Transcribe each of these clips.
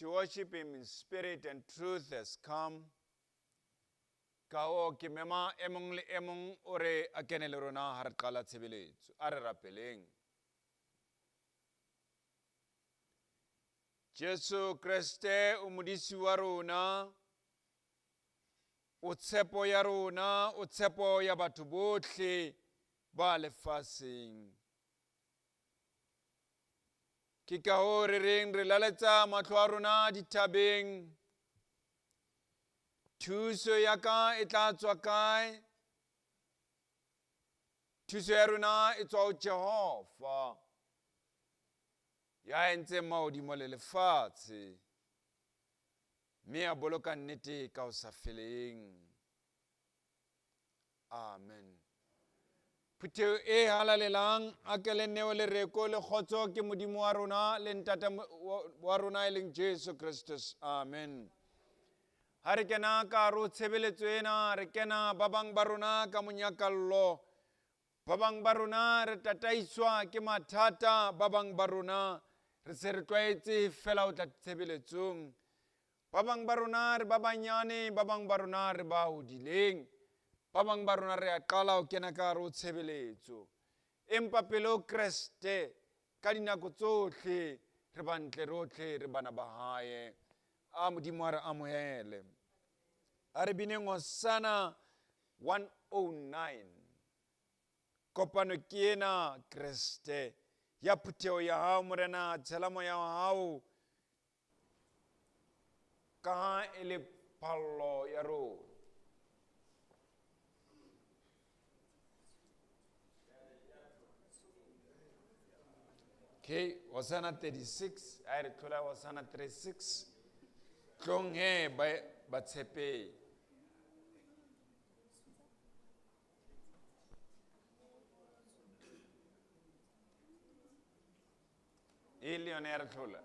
to worship Him in spirit and truth has come. Kao ke mema emong le emong ore akene le rona ha re qala tshebeletso a re rapeleng. Jesu Kriste o modisi wa rona, o tshepo ya rona, o tshepo ya batho bohle ba lefaseng. Ke ka hoo re reng re laletsa mahlo a rona dithabeng. Thuso ya ka e tla tswa kae? Thuso ya rona e tswa ho Jehova, ya entseng mahodimo le lefatshe, mme a boloka nnete ka ho sa feleng. Amen. Phutheo e halalelang a ke le neo le reko le kgotso ke Modimo wa rona le ntata wa rona e leng Jesu Kristus. Amen. Ha re kena ka hare ho tshebeletso ena, re kena ba bang ba rona ka monyakallo, ba bang ba rona re tataiswa ke mathata, ba bang ba rona re se re tlwaetse fela ho tla tshebeletsong, ba bang ba rona re ba banyane, ba bang ba rona re ba hodileng, ba bang ba rona re a qala ho kena ka hare ho tshebeletso. Empa pele ho Kreste ka dinako tsohle re ba ntle rohle, re bana ba hae. A Modimo a re amohele. A re bineng Hosanna 109. Kopano ke ena Kriste, ya phutheo ya hao morena, tshelamo ya hao ka ha e le phallo ya rona. Okay, Hosanna 36, I recall Hosanna 36. Tlong he ba tshepe. Ili yone ya re tlola.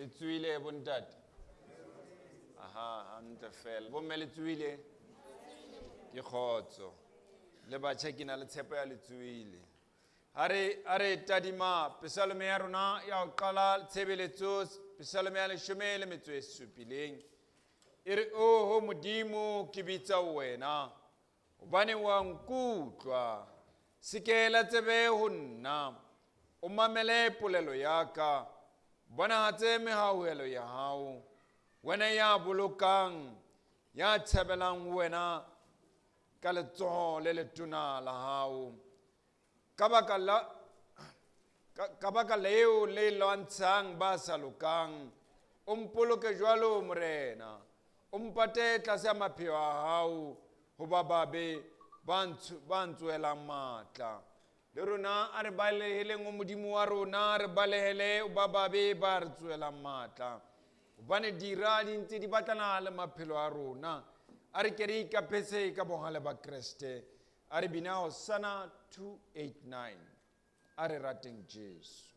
Le tswile bontate. Aha, hantle fela. Bomme le tswile. Ke khotso. Le batjha ke na le tshepo ya le tswile. Are tadima Psalm ya rona ya ho qala tshebeletso Psalm ya 17. Ere o modimo ke bitsa wena hobane wa nkutlwa sikela tsebe ho nna o mamele polelo ya ka bona hatse mehauhelo ya hao wena ya bolokang ya tshebelang wena ka letsoho le letona la hao ka baka leo le lwantshang ba sa lokang o mpoloke jwalo morena o mpate tlase ya mapheo a hao ho ba babe ba ntswelang matla le rona a re baleheleng o modimo wa rona re balehele o ba babe ba re tswelang matla hobane dira di ntse di batlana le maphelo a rona a re ke re ikapese ka bohale ba Kriste a re bina Hosanna 289 a re rateng Jesu.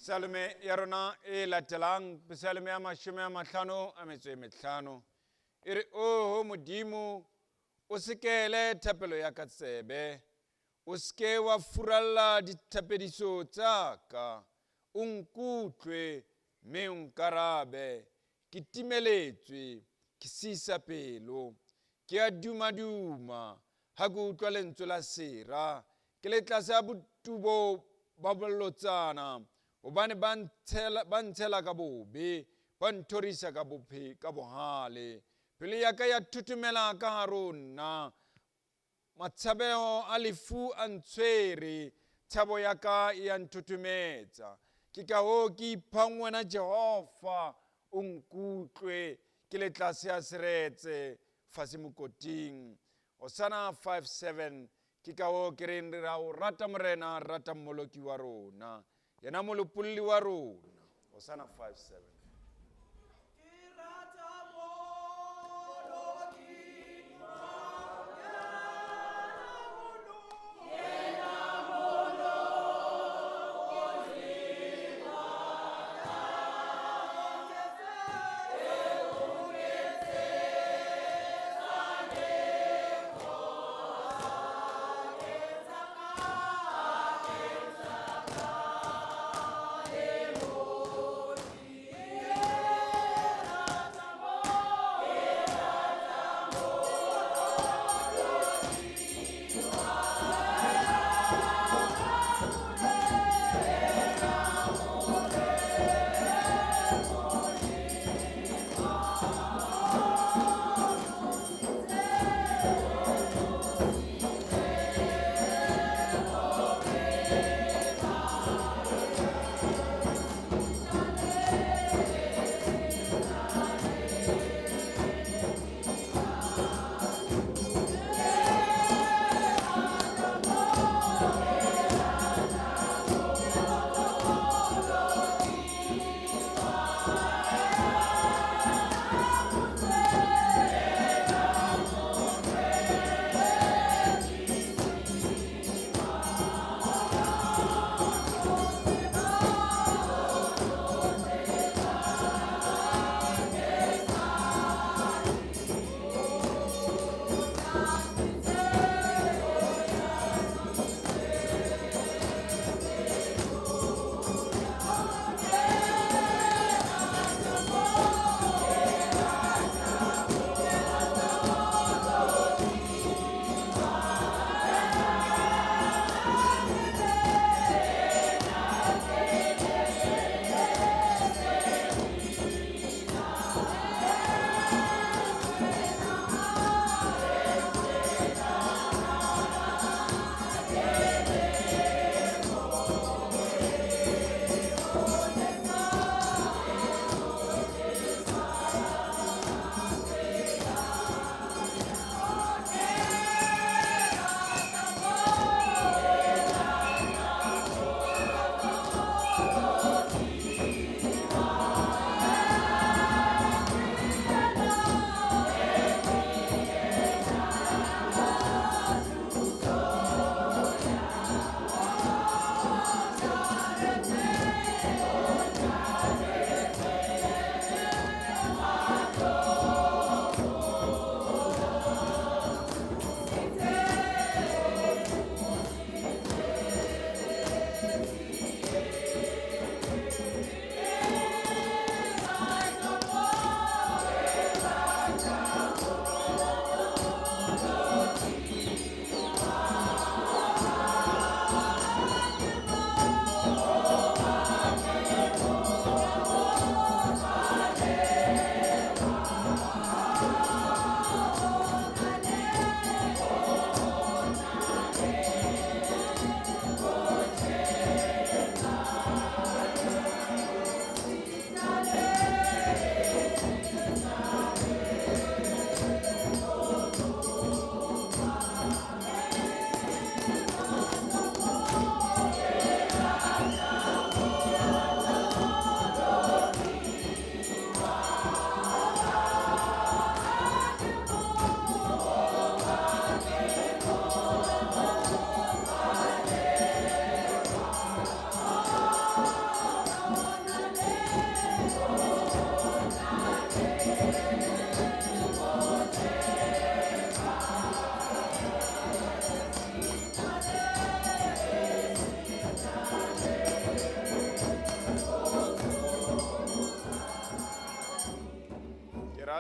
Psalme ya rona e latelang Psalme ya 55 ere o modimo o sekele thapelo ya ka tsebe o ske wa furalla dithapediso tsa ka o nkutlwe me nkarabe ke timeletswe ke sisa pelo ke a duma ha ke utlwa lentswe la sera ke le tlase ya botubo ba bolotsana hobane ba ntshela ka bobe ba nthorisa ka bohale pelo ya ka ya thuthumela ka harona matshabeo a lefu a ntshwere thabo ya ka ya nthuthumetsa ke ka hoo ke iphang wena Jehova o nkutlwe ke le tlase ya seretse fase mokoting Hosanna 5:7 ke ka hoo ke re ra o rata morena rata mmoloki wa rona yena molopolli wa rona Hosanna 5:7.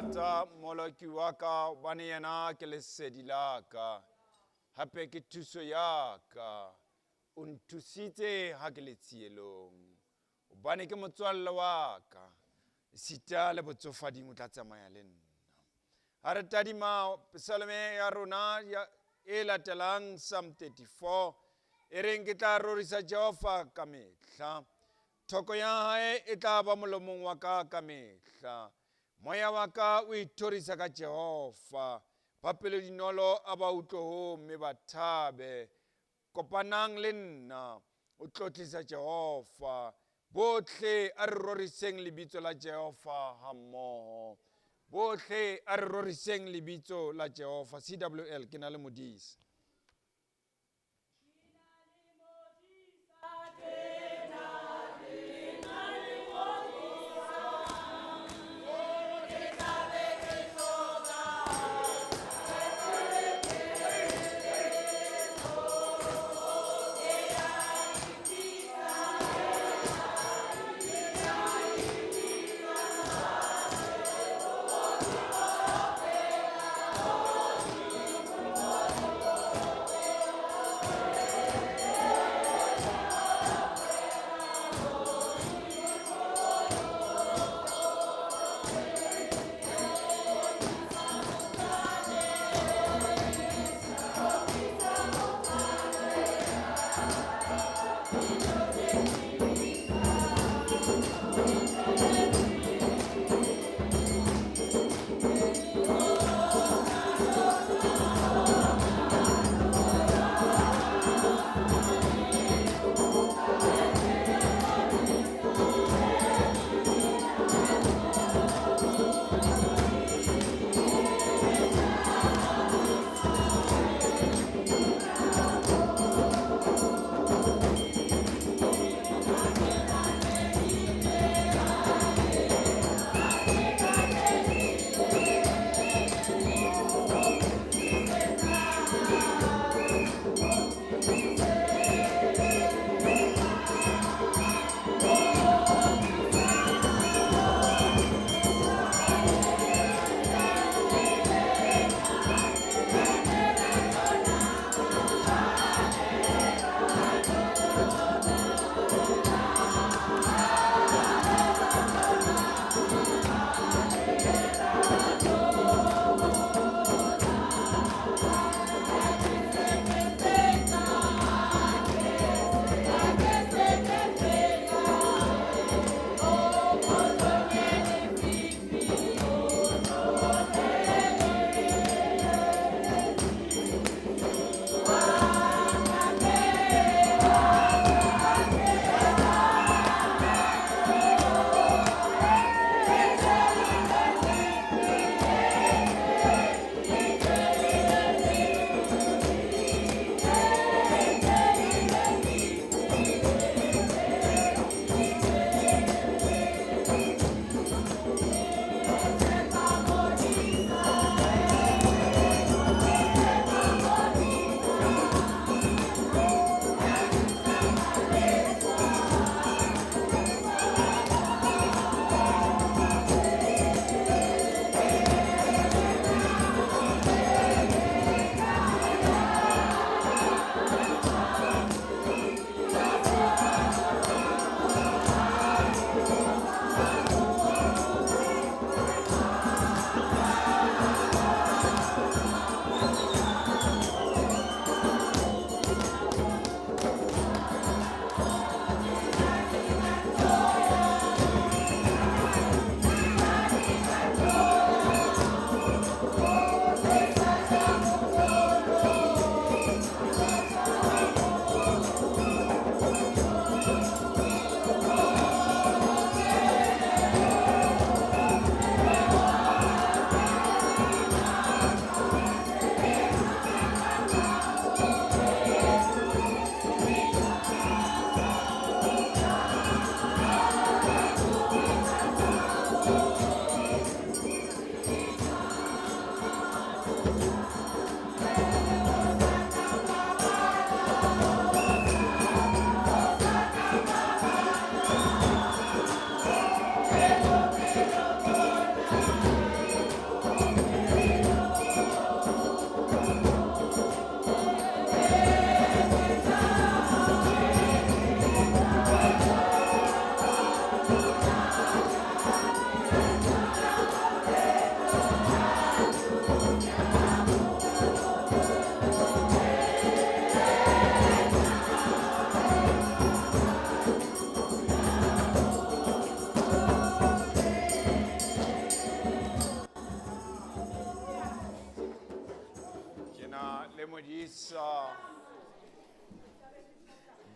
rata moloki wa ka hobane yena ke lesedi la ka hape ke thuso ya ka o nthusitse ha ke le tsielong hobane ke motswalle wa ka sita le botsofading o tla tsamaya le nna ha re tadima psalme ya rona e latelang Psalm 34 e reng ke tla rorisa Jehova ka mehla thoko ya hae e tla ba molomong wa ka mehla moya wa ka o ithorisa ka Jehova ba pelo dinolo a ba utlwe mme ba thabe kopanang le nna o tlotlisa Jehova bohle a re roriseng lebitso la Jehova hammoho bohle a re roriseng lebitso la Jehova. CWL ke na le modisi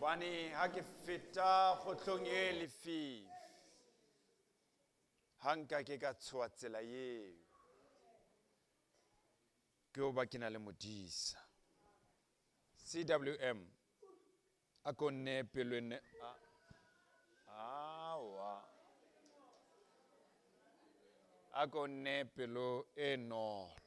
Bani ha ke feta kgotlong e lefifi. Hanka ke ka tshoa tsela eo. Ke o ba ke na le modisa. CWM a ko nne pelo ene a ko nne pelo e nolo.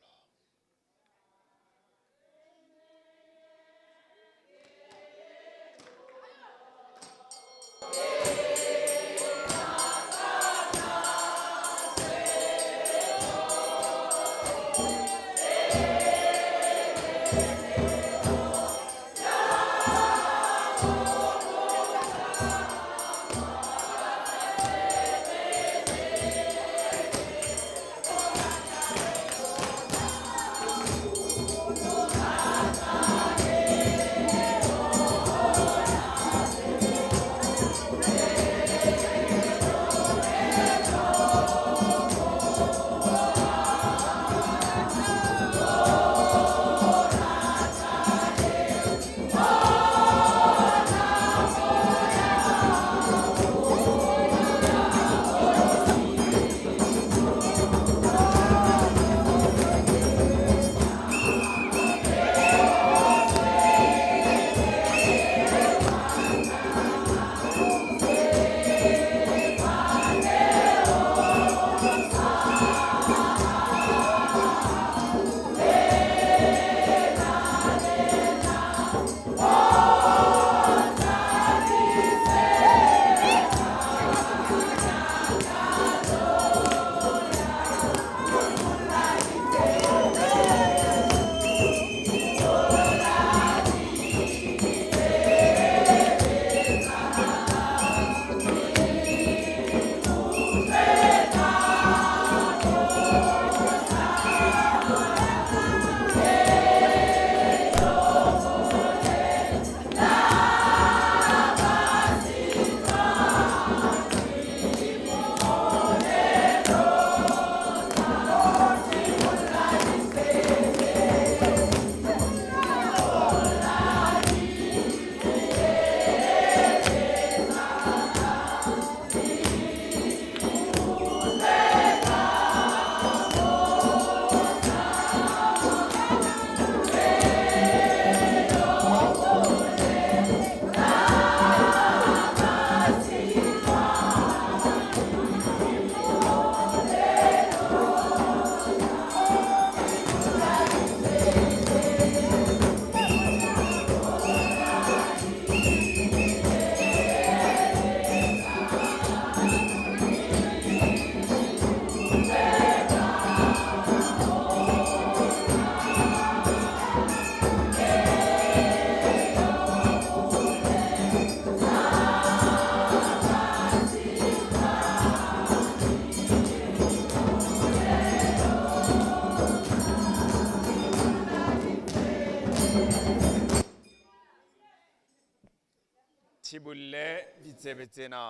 Thibulle ditsebe tsena.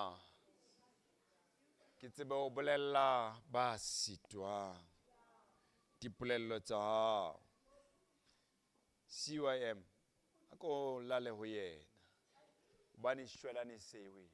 Ke tsebe ho bolella ba sitwang. Dipolello tsa hao. CYM a ko lale ho yena. Hobane shwelane sewe.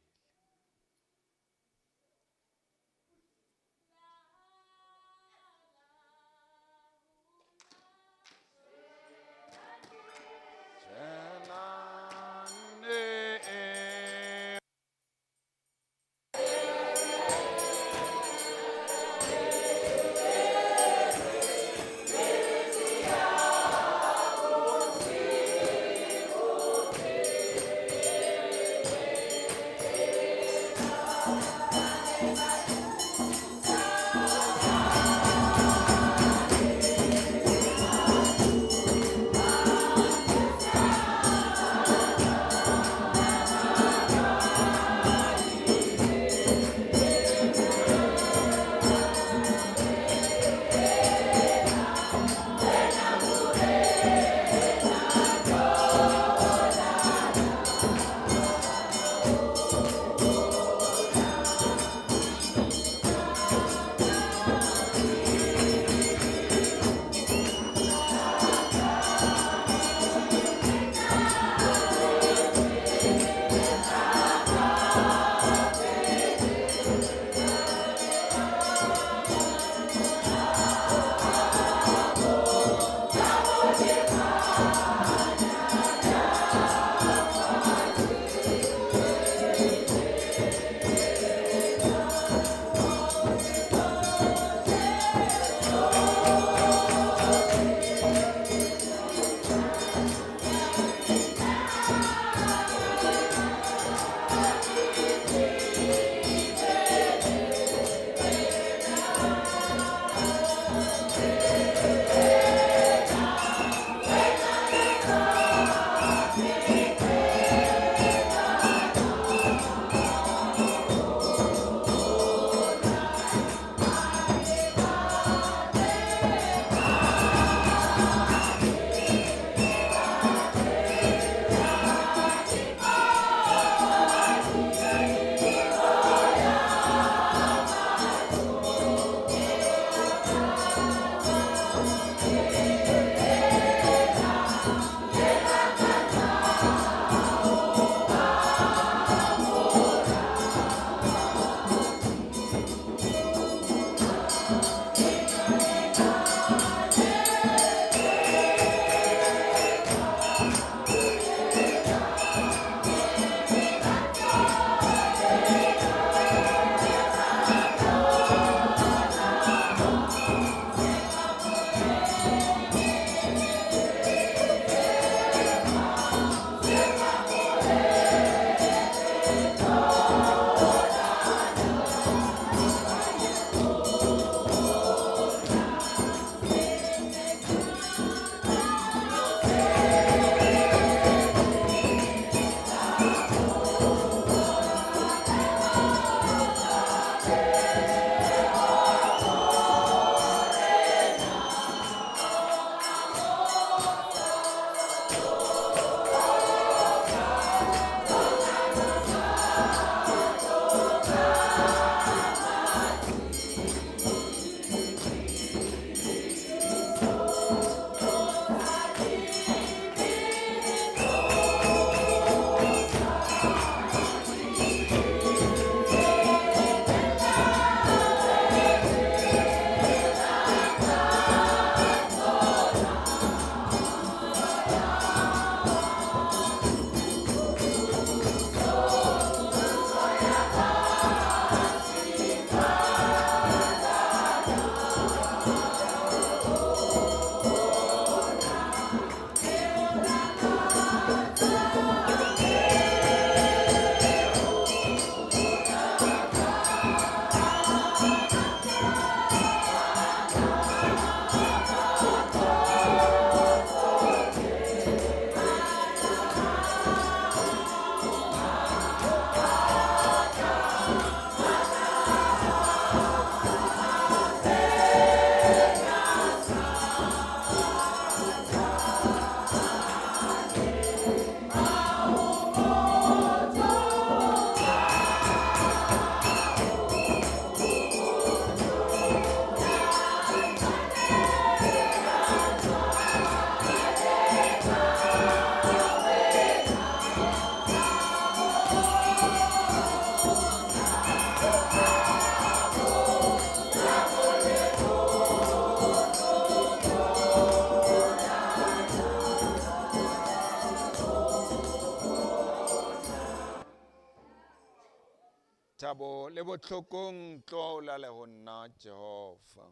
Thabo le botlhokong tlola le go nna Jehova.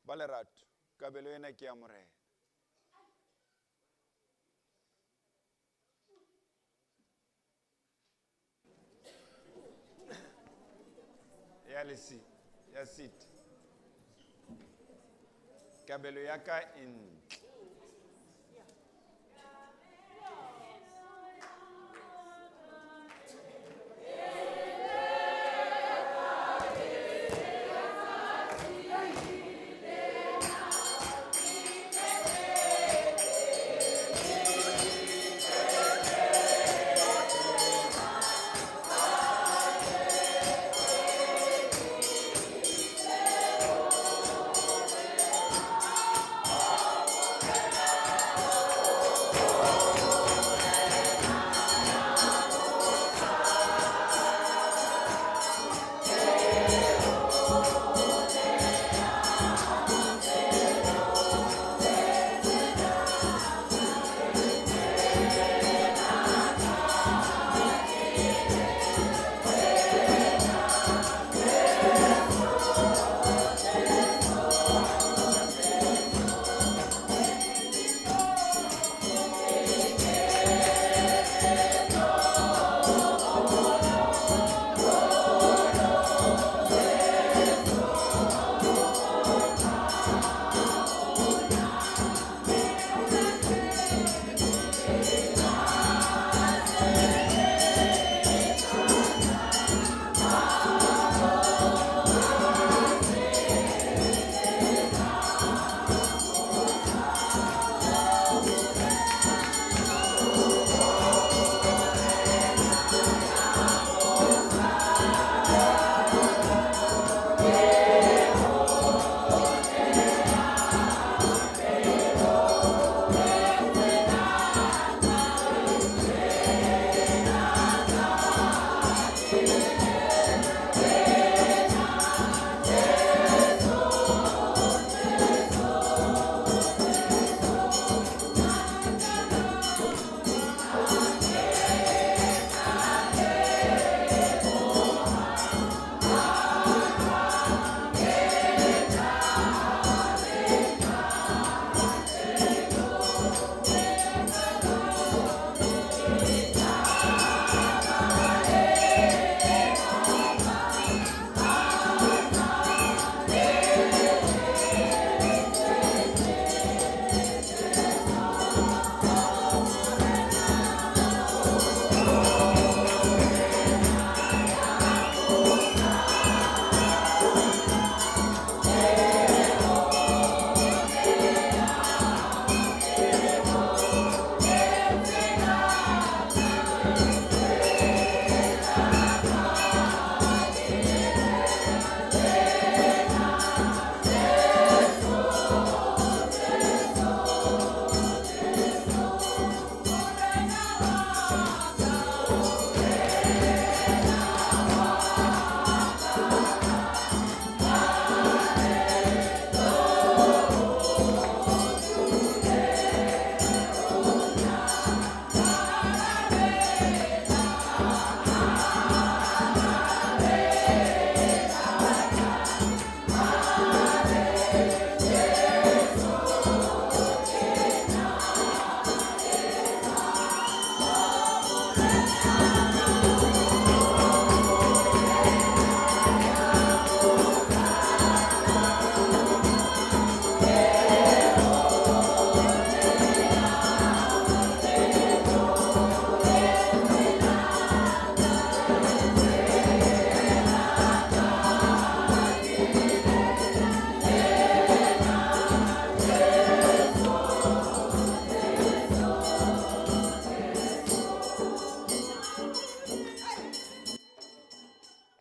Ba lerato, kabelo ena ke ya morena. Ya lesi, ya sit. Kabelo ya ka in.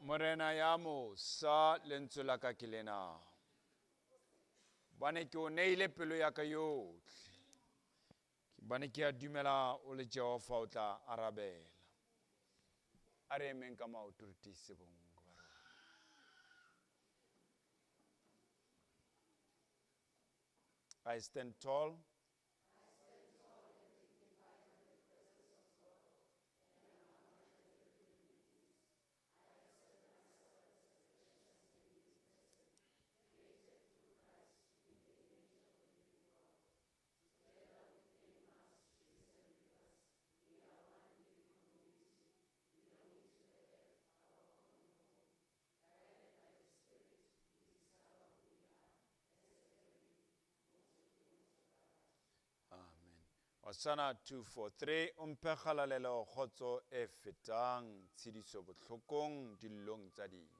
Morena ya mo sa lentswe la ka ke lena. Bane ke o neile pelo ya ka yotlhe. Bane ke a dumela o le Jehova o tla arabela. A re emeng ka maoto re tiise bongo ba rona. I stand tall. Hosanna 243 o mphe kgalalelo kgotso e fetang tshediso botlhokong dillong tsa dibe.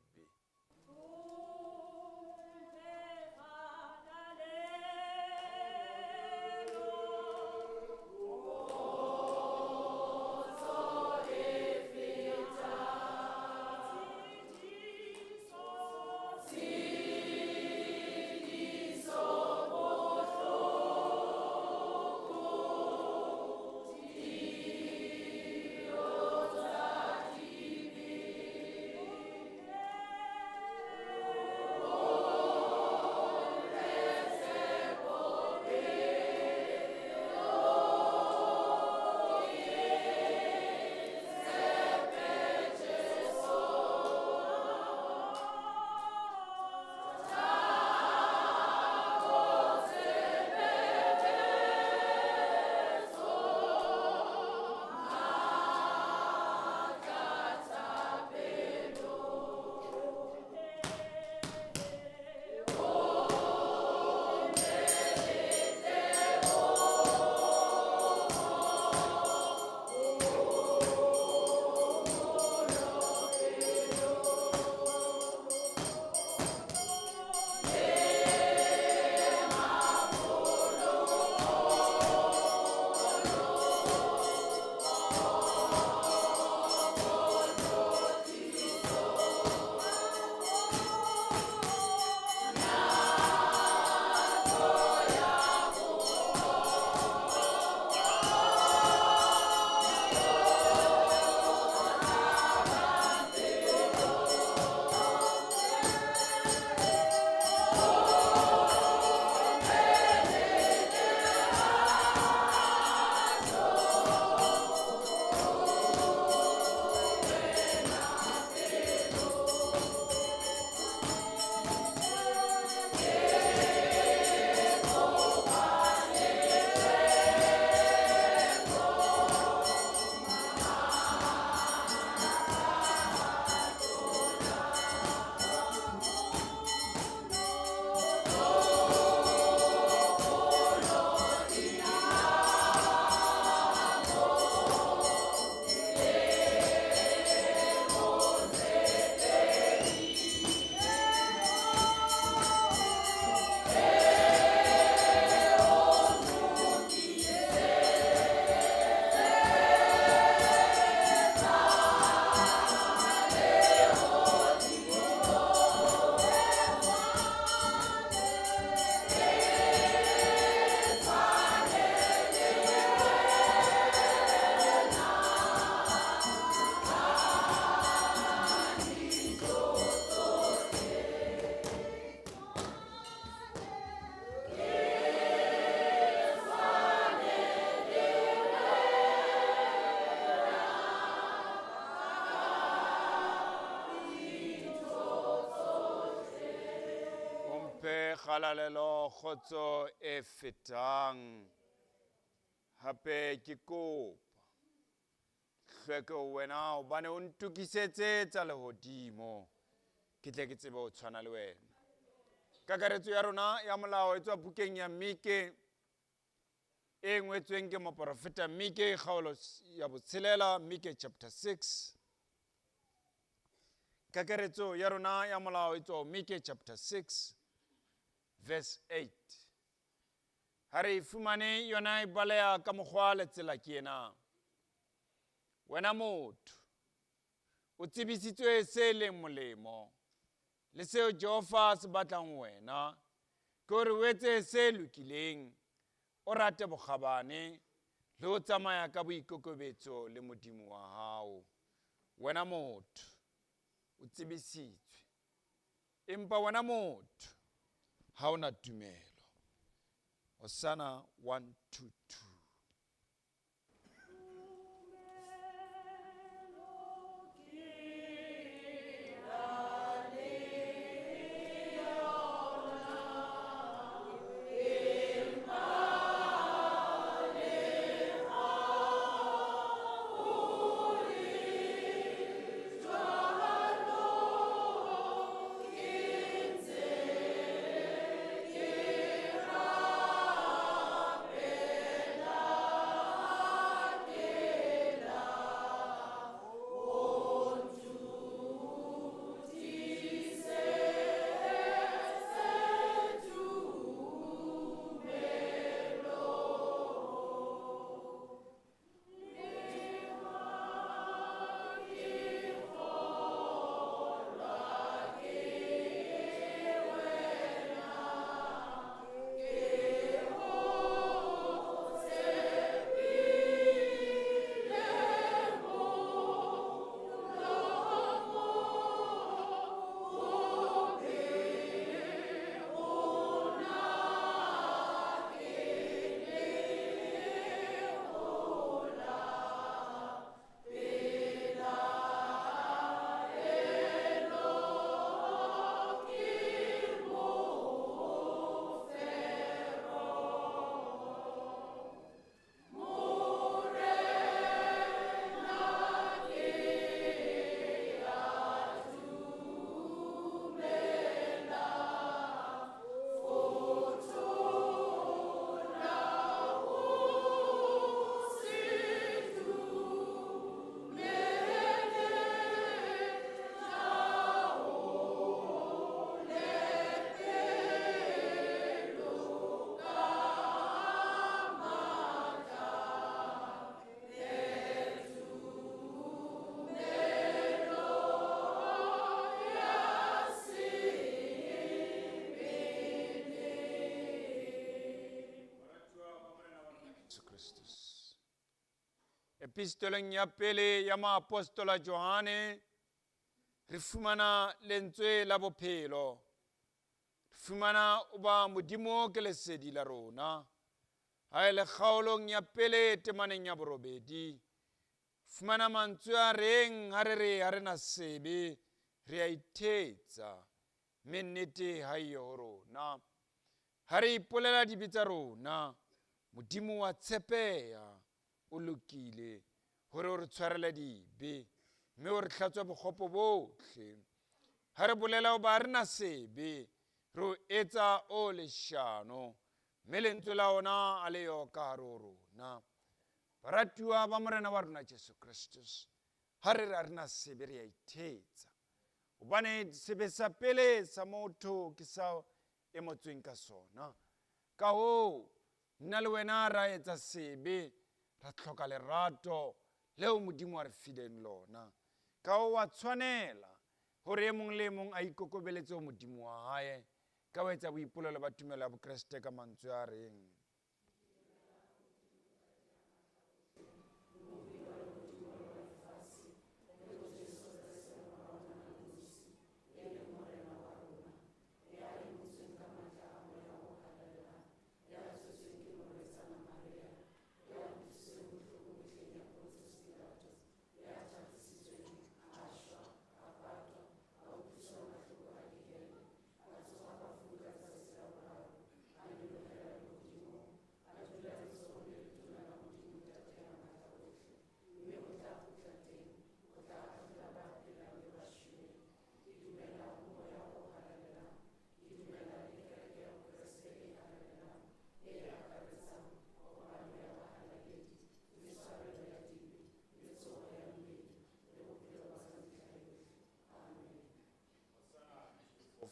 Kgalalelo kgotso e fetang hape ke kopa hlweke wena hobane o ntukisetse tsa lehodimo ke tle ke tsebe ho tshwana le wena. Kakaretso ya rona ya molao e tswa bukeng ya Mike e ngwetsweng ke moprofeta Mike kgaolo ya botshelela Mike chapter 6. Kakaretso ya rona ya molao e tswa Mike chapter 6 verse 8. Ha re fumane yona e baleha ka mokgwa le tsela ke ena. Wena motho o tsebisitswe se leng molemo le seo Jehova se batlang wena ke hore o etse se lokileng, o rate bokgabane le ho tsamaya ka boikokobetso le Modimo wa hao. Wena motho o tsebisitswe, empa wena motho ha ona tumelo. Hosanna 1-2. epistoleng ya pele ya maapostola Johane, re fumana lentswe la bophelo, re fumana o ba Modimo ke lesedi la rona. Ha ele kgaolong ya pele temaneng ya borobedi, fumana mantswe a reng ha re re ha re na sebe, re a ithetsa, mme nnete ha eyo ho rona. Ha re ipolela dibe tsa rona, Modimo wa tshepeha, o lokile hore o re tshwarele dibe, mme o re hlatswe bokgopo bohle. Ha re bolela ho ba re na sebe, re o etsa o leshano, mme lentswe la ona a le yo ka hare ho rona. Baratuwa ba morena wa rona Jesu Kristus, ha re re ha re na sebe, re a ithetsa. Hobane sebe sa pele sa motho ke sa emotsweng ka sona. Ka hoo, nna le wena ra etsa sebe, ra hloka lerato leo Modimo a re fileng lona. Ka hoo wa tshwanela hore e mong le mong a ikokobeletse ho Modimo wa hae, ka ho etsa boipolelo ba tumelo ya Bokreste ka mantswe a reng.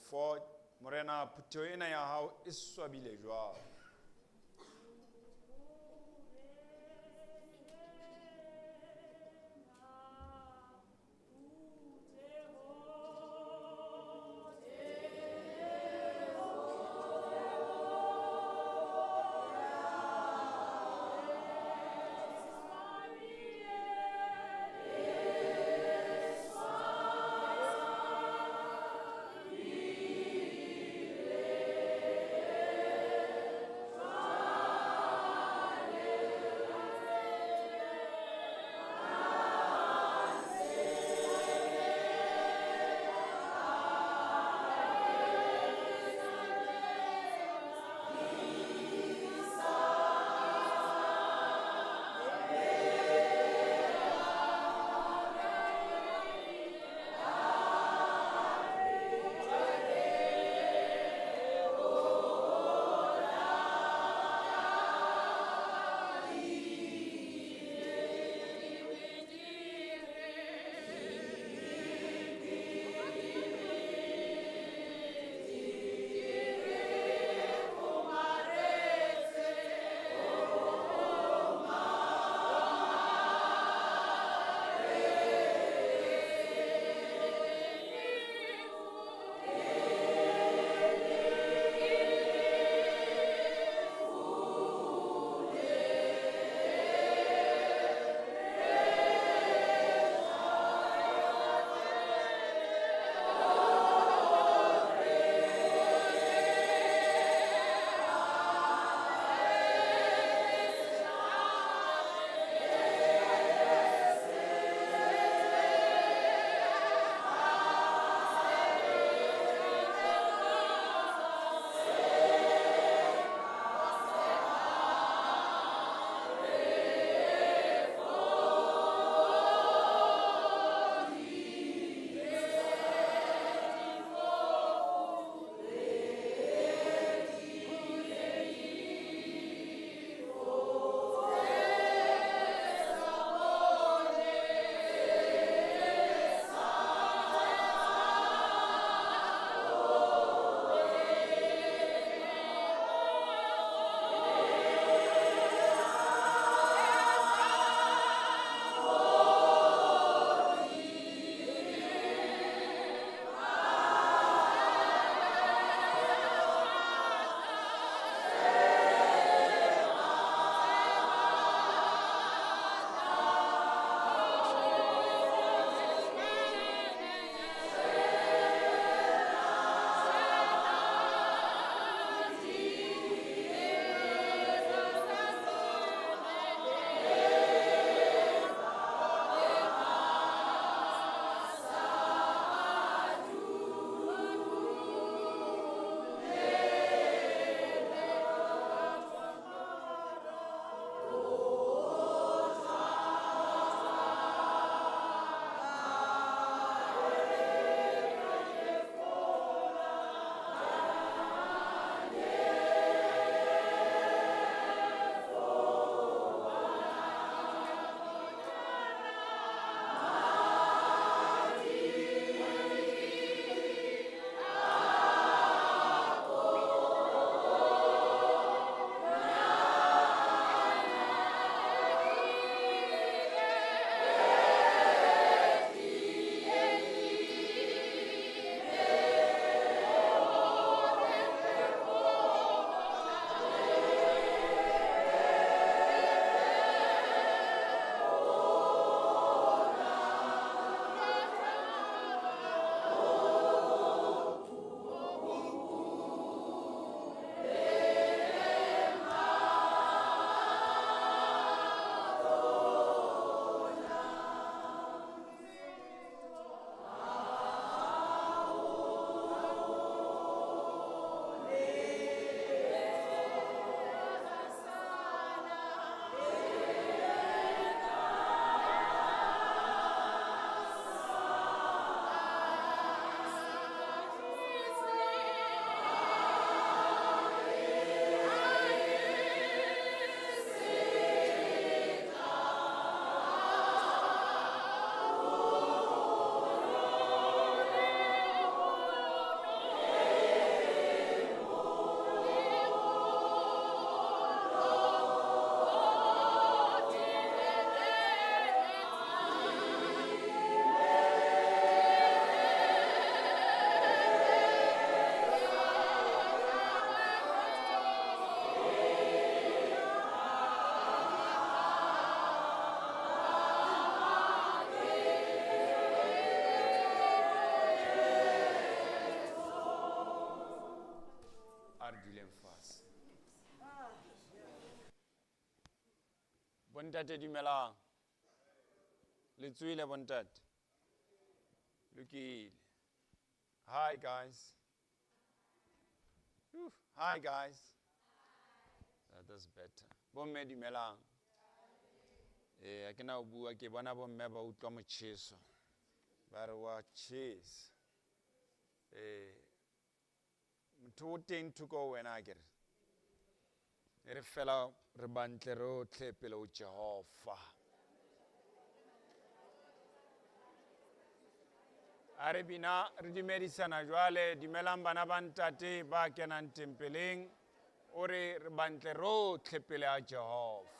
For morena phutho ena ya hao e swabile jwalo. Bontate dumelang. Le tswile bontate. Lokile. Hi guys. Hi guys. That's better. Bomme dumelang. A ke na o bua ke bona bomme ba utlwa motjheso. Ba re wa cheese. Motho o teng thuko wena akere. Re fela re bantle ro tle pele o Jehova. Are bina re dumedisana jwale dumelang bana ba ntate ba kenang tempeleng ore re bantle ro tle pele a Jehova.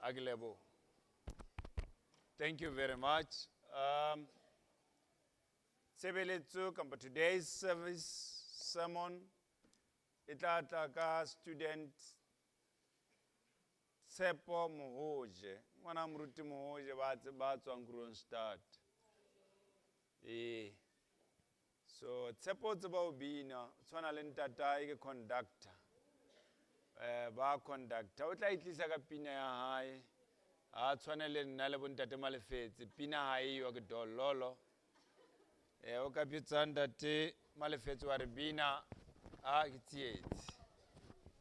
Agilebo. Thank you very much. Sebeletso kampa today's service sermon itla ka student Tshepo Mohoje. Ngwana moruti Mohoje ba tswang Kroonstad. So Tshepo tseba o bina, tshwana le ntata ke conductor. Ba conductor o tla itlisa ka pina ya hae. A tshwana le nna le bontate Malefetse, pina hae yo ke dololo. O ka pitsa ntate Malefetse wa re bina a ke tsietsi.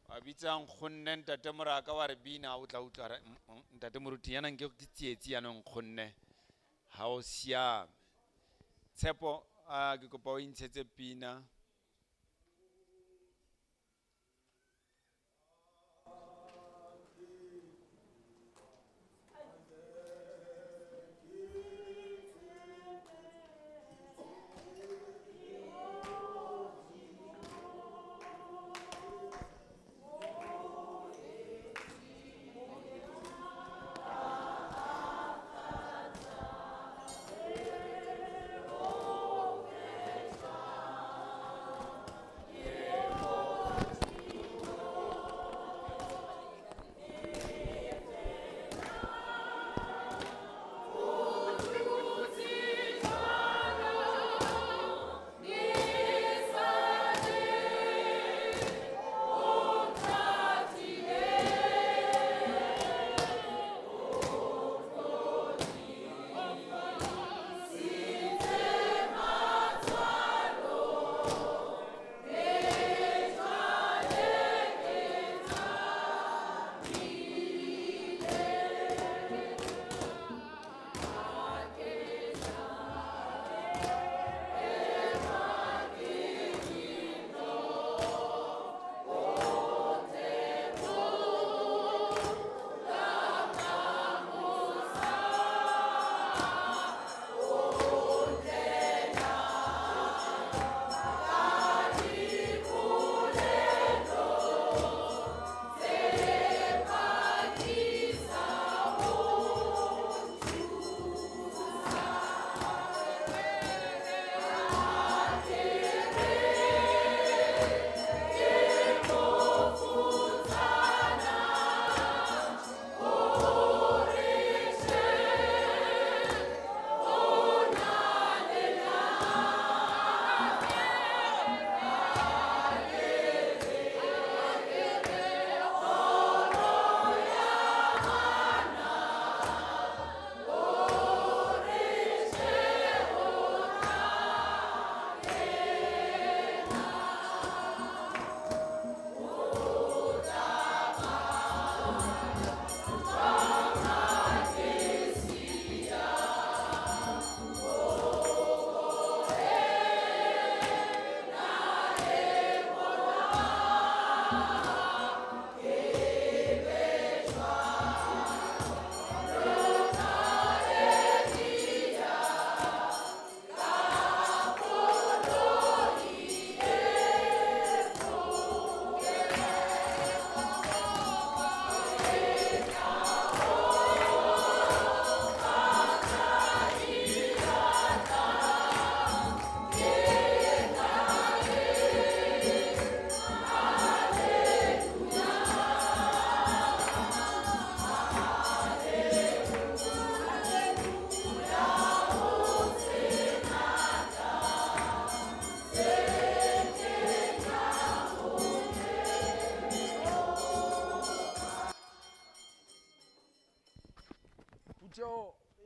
A bitsa nkgonne ntate Moraka wa re bina o tla utlwa ntate moruti yana nke ke tsietsi yana nkgonne. Ha o siame. Tshepo ke kopa o intshetse pina.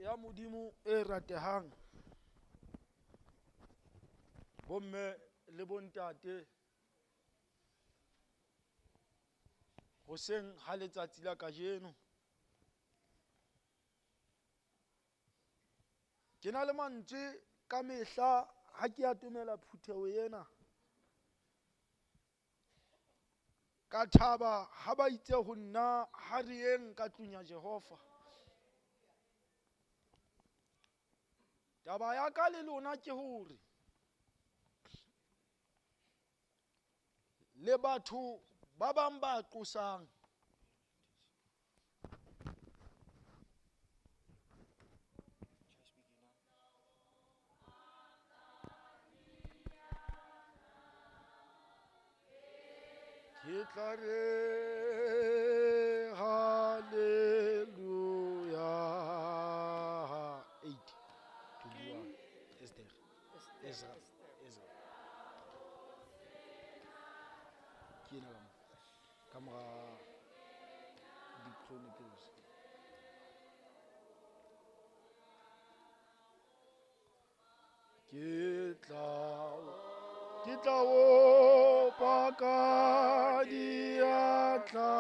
Ya modimo e ratehang bomme le bontate hoseng ha letsatsi la kajeno ke na le mantswe ka mehla ha ke atomela phuthego ena ka thaba ha ba itse ho nna ha re eng ka tlung ya Jehova. Taba ya ka le lona ke hore le batho ba bang ba qosang ke tla re hallelujah. 8 21 Esther Ezra ke ena ka mora di-Chronicles. Ke tla opa ka diatla,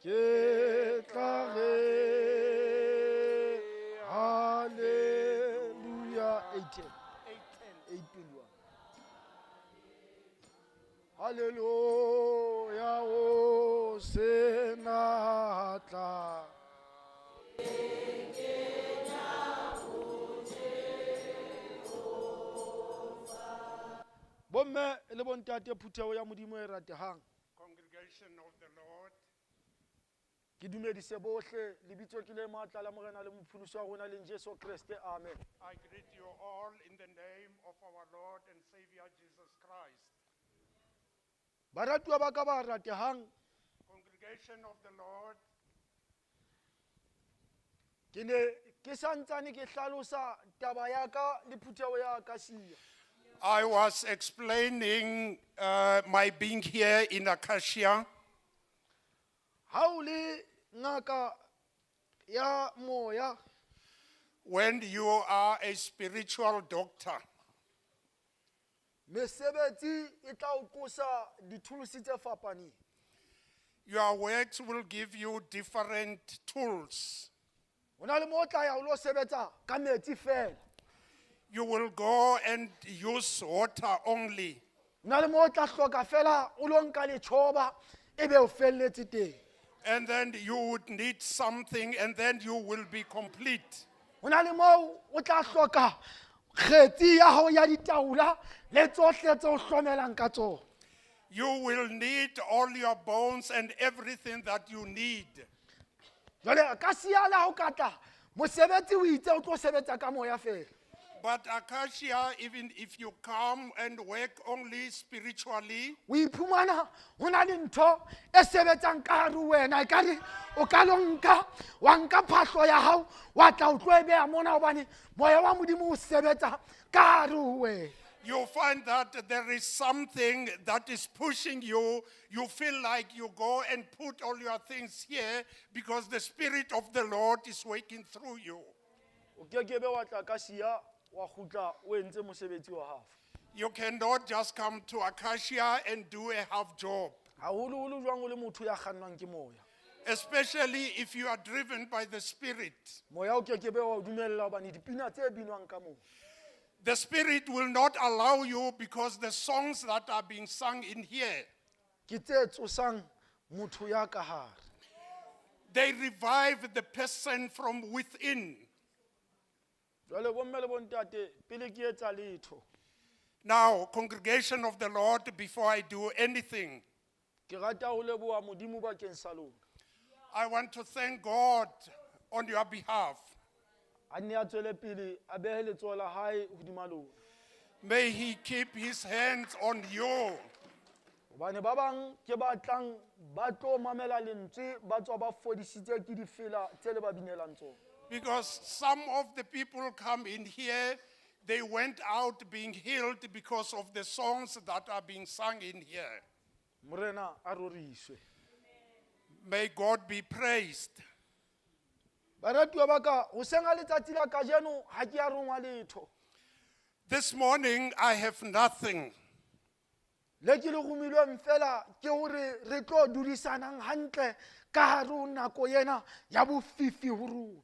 ke tla re hallelujah. 8:21 hallelujah o senatla. Bomme le bontate phuthego ya modimo e ratehang. Congregation of the Lord, Ke dumedise bohle lebitso ke le matla la morena le mopholosi wa rona leng Jesu Kriste. Amen. I greet you all in the name of our Lord and Savior Jesus Christ. Baratuwa ba ka ba ratehang, Congregation of the Lord, ke ne ke santsane ke hlalosa taba ya ka le phuthego ya Akasia. I was explaining my being here in Akasia. Ha o le ngaka ya moya, When you are a spiritual doctor, mesebetsi e tla o qosa dithulusi tse fapaneng. your works will give you different tools. Ho na le mo o tla ya o lo sebetsa ka metsi fela. You will go and use water only. Ho na le mo o tla hloka fela o lo nka letjhoba ebe o felletse teng. And then you would need something and then you will be complete. Ho na le mo o tla hloka kgetsi ya hao ya ditaola le tsohle tse o hlomelang ka tsona. You will need all your bones and everything that you need. Jwale Akasia la ho katla mosebetsi o itse o tlo sebetsa ka moya fela. But Akasia, even if you come and work only spiritually, O iphumana ho na le ntho e sebetsang ka hare ho wena, ekare o ka lo nka wa nka phahlo ya hao wa tla o tlo e beha mona hobane moya wa modimo o sebetsa ka hare ho wena. you find that there is something that is pushing you. You feel like you go and put all your things here because the Spirit of the Lord is working through you. O ke ke be wa tla Akasia wa khutla o entse mosebetsi wa hao. You cannot just come to Akasia and do a half job, Haholoholo jwang o le motho ya kgannwang ke moya. especially if you are driven by the Spirit. Moya o ke ke be wa o dumella hobane dipina tse binwang ka moo. The Spirit will not allow you because the songs that are being sung in here, Ke tse tsosang motho ya ka hare. they revive the person from within. Jwale bomme le bontate pele ke etsa letho, Now, congregation of the Lord, before I do anything, ke rata ho leboha modimo bakeng sa lona. I want to thank God on your behalf. A nne a tswele pele a behe letsoho la hae hodima lona. May He keep His hands on you. Hobane ba bang ke ba tlang ba tlo mamela lentswe ba tswa ba fodisitse ke difela tse le ba binelang tsona. Because some of the people come in here, they went out being healed because of the songs that are being sung in here. Morena a roriswe. May God be praised. Baratuwa ba ka hoseng a letsatsi la kajeno ha ke a rongwa letho. This morning I have nothing. Le ke le romilweng fela ke hore re tlo dulisanang hantle ka hare ho nako yena ya bofifi ho rona.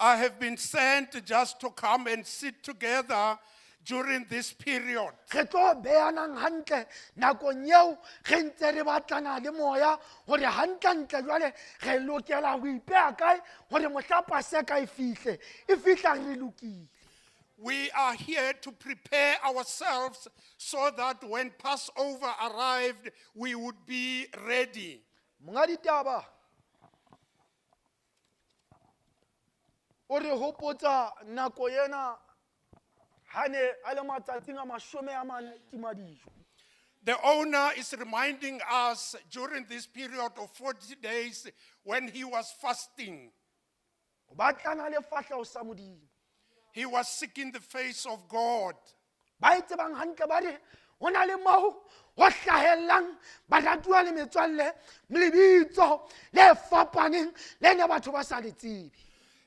I have been sent just to come and sit together during this period. Re tlo behanang hantle nakong eo re ntse re batlana le moya hore hantlentle jwale re lokela ho ipeha kae hore mohla Paseka e fihle re lokile. We are here to prepare ourselves so that when Passover arrived, we would be ready. Monga ditaba o re hopotsa nako yena hane a le matsatsing a 40. The owner is reminding us during this period of 40 days when he was fasting. o batlana le fatlao sa Modimo. He was seeking the face of God. Ba e tsebang hantle ba re ho na le moo ho hlahellang baratuwa le metswalle lebitso le fapaneng le ne batho ba sa le tsebe.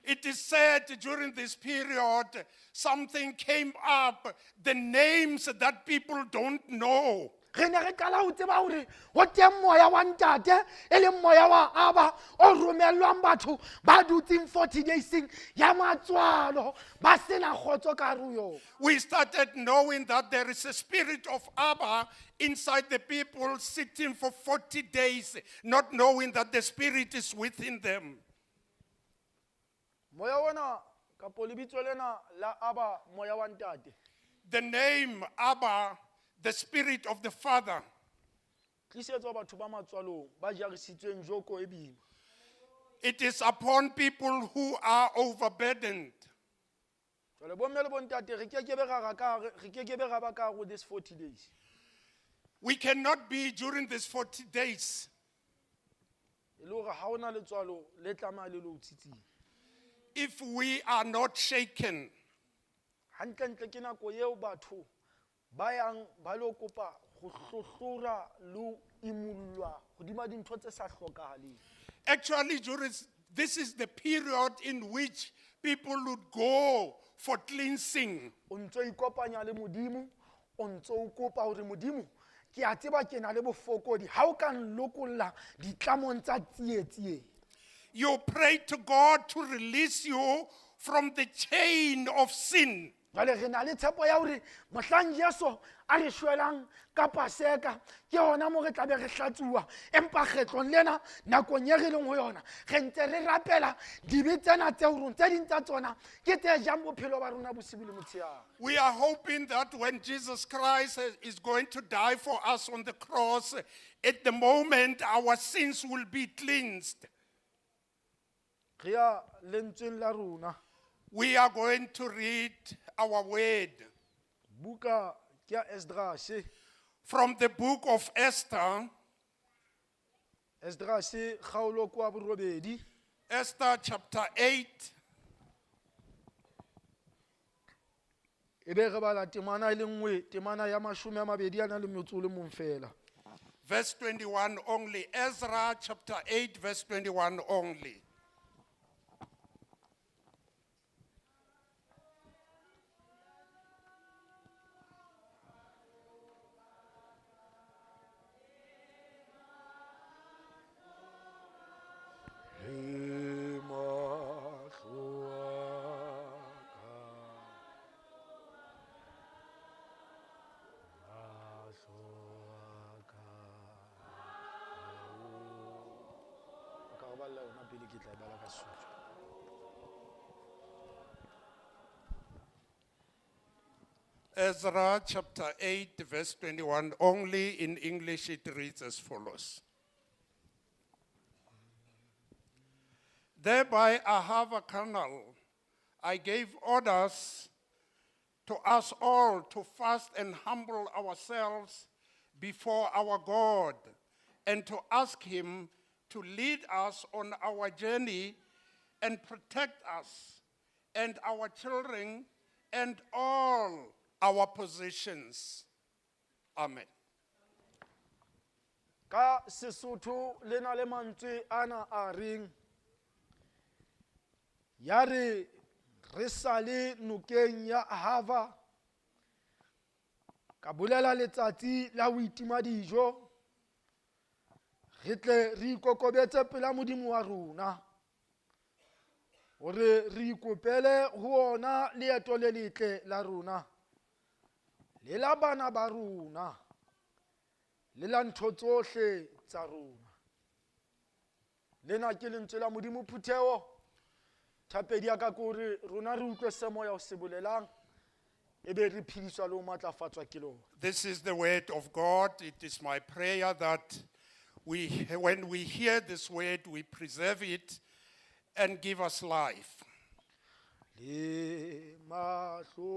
It is said during this period, something came up, the names that people don't know. Re ne re qala ho tseba hore ho teng moya wa ntate e leng moya wa aba o romellwang batho ba dutseng 40 days ya matswalo ba sena kgotso ka hare ho yona. We started knowing that there is a spirit of Abba inside the people sitting for 40 days, not knowing that the spirit is within them. Moya ona kapo lebitso lena la aba moya wa ntate. The name Abba, the spirit of the Father, Tlisetswa batho ba matswalong ba jarisitsweng joko e boima. it is upon people who are overburdened. Jwale bomme le bontate re ke ke be ra ba ka go this 40 days. We cannot be during these 40 days E le hore ha ona letswalo le tlama le lo tsitsing. if we are not shaken. Hantlentle ke nako eo batho ba yang ba lo kopa go hlohlora le ho imullwa hodima dintho tse sa hlokahaleng. Actually, this is the period in which people would go for cleansing. O ntso ikopanya le Modimo, o ntso o kopa hore Modimo ke a tseba ke na le bofokodi ha o ka nlokolla ditlamong tsa tsietsie. You pray to God to release you from the chain of sin. Jwale re na le tshepo ya hore mohlang Jesu a re shwelang ka Paseka ke hona mo re tla be re hlatsuwa empa kgetlong lena nakong ye re leng ho yona re ntse re rapela dibe tsena tse rona tse ding tsa tsona ke tse jang bophelo ba rona bosibu le motshehare. We are hoping that when Jesus Christ is going to die for us on the cross, at the moment our sins will be cleansed. Re ya lentsweng la rona We are going to read our word buka ke ya Esdras. from the book of Esther, Esdras kgaolo kwa borobedi Esther chapter 8, e be re bala temana e le nngwe temana ya 20 ana le metso o le mong fela. verse 21 only. Ezra chapter 8, verse 21 only. Ezra chapter 8, verse 21 only. In English it reads as follows. Thereby I have a canal. I gave orders to us all to fast and humble ourselves before our God and to ask him to lead us on our journey and protect us and our children and all our possessions. Amen. Ka Sesotho le na le mantswe ana a reng ya re sale nokeng ya Ahava ka bolela letsatsi la ho itima dijo re tle re ikokobetse pela Modimo wa rona hore re ikopele ho ona leeto le letle la rona le la bana ba rona le la ntho tsohle tsa rona. Lena ke lentswe la Modimo Phutheo thapedi ya ka kore rona re utlwe se moya o se bolelang ebe re phediswa le ho matlafatswa ke lona. This is the word of God. It is my prayer that when we hear this word, we preserve it and give us life. Le mahlo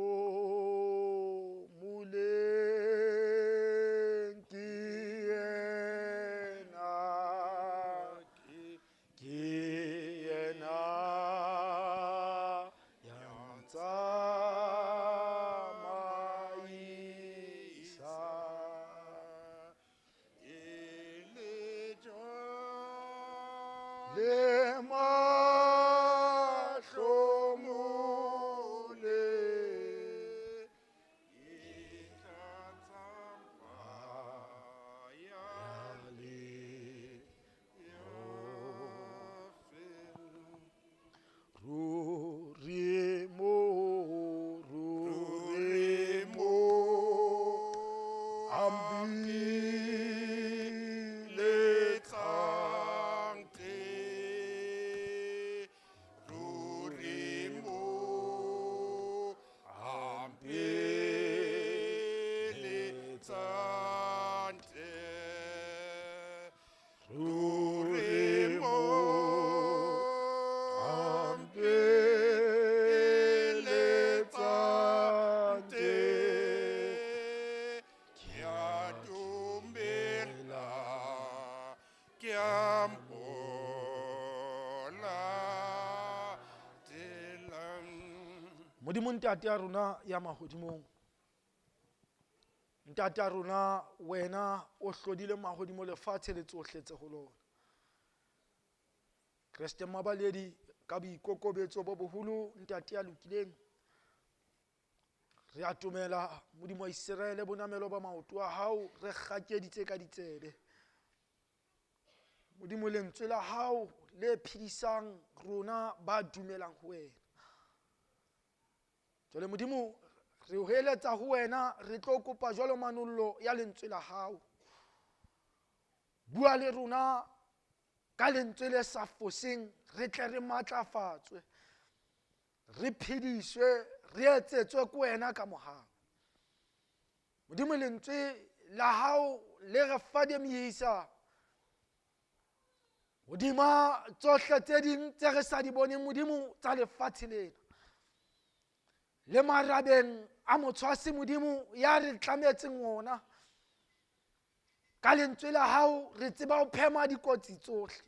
muleng Modimo ntate a rona ya mahodimong. Ntate a rona wena o hlodile mahodimo lefatshe le tsohle tse ho lona. Kreste mabaledi ka boikokobetso bo boholo ntate a lokileng. Re atumela Modimo wa Israele bonamelo ba maoto a hao re kgakeditse ka ditsebe. Modimo lentswe la hao le phedisang rona ba dumelang ho wena. Jwale Modimo re o heletsa ho wena re tlo kopa jwalo manollo ya lentswe la hao. Bua le rona ka lentswe le sa foseng re tle re matlafatswe. Re phediswe re etsetswe ko wena ka mohang. Modimo lentswe la hao le re fademisa hodima tsohle tse ding tse re sa di boneng Modimo tsa lefatshe lena. Le marabeng a motshwasi Modimo ya re tlametseng ona. Ka lentswe la hao re tseba ho phema dikotsi tsohle.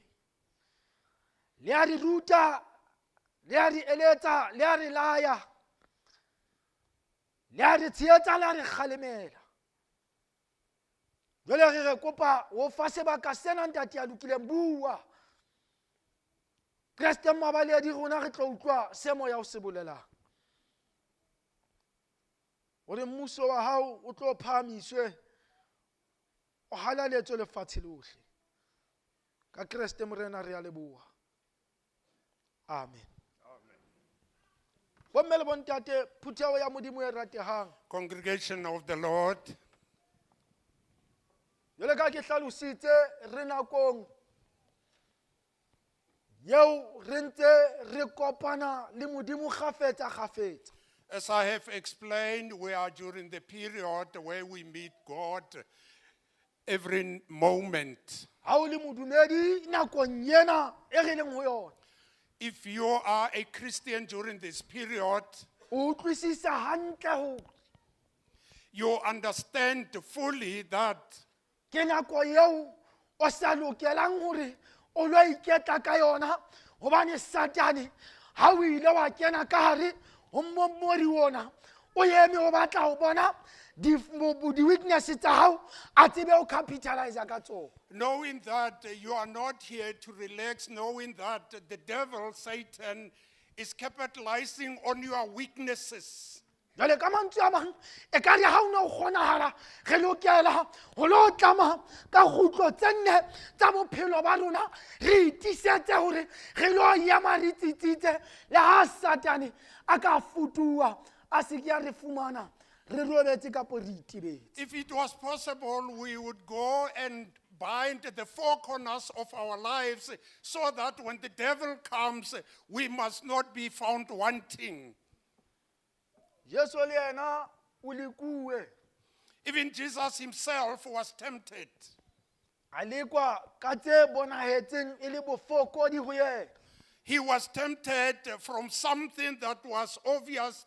Le a re ruta, le a re eletsa, le a re laya. Le a re tshehetsa, le a re kgalemela. Jwale re kopa ho fa sebaka sena ntate a lokileng bua. Kreste mabaledi rona re tlo utlwa se moya o se bolelang. Hore mmuso wa hao o tlo phahamiswe o halaletswe lefatshe lohle. Ka Kreste morena re a leboha. Amen. Bomme le bontate phutheho ya Modimo e ratehang. Congregation of the Lord, Jwale ka ke hlalositse re nakong yeo re ntse re kopana le Modimo kgafetsa. as I have explained, we are during the period where we meet God every moment. Ha o le modumedi nakong yena e re leng ho yona. If you are a Christian during this period, O utlwisisa hantle ho you understand fully that ke nako yeo o sa lokelang hore o lo iketla ka yona hobane Satane ha o ile wa kena ka hare ho mmomori wona o eme o batla ho bona di-weaknesses tsa hao a tsebe o capitalize ka tsona. knowing that you are not here to relax, knowing that the devil, Satan, is capitalizing on your weaknesses. Jwale ka mantswe a mang e ka re ha o ne o kgonahala re lokela ho lo tlama ka kgutlo tse nne tsa bophelo ba rona re itisetse hore re lo ema re tsitsitse le ha Satane a ka futua a se ke a re fumana re robetse kapo re itebetse. If it was possible, we would go and bind the four corners of our lives so that when the devil comes, we must not be found wanting. Jesu le yena o lekuwe Even Jesus himself was tempted. a lekwa ka tse bonahetseng e le bofokodi ho yena. He was tempted from something that was obvious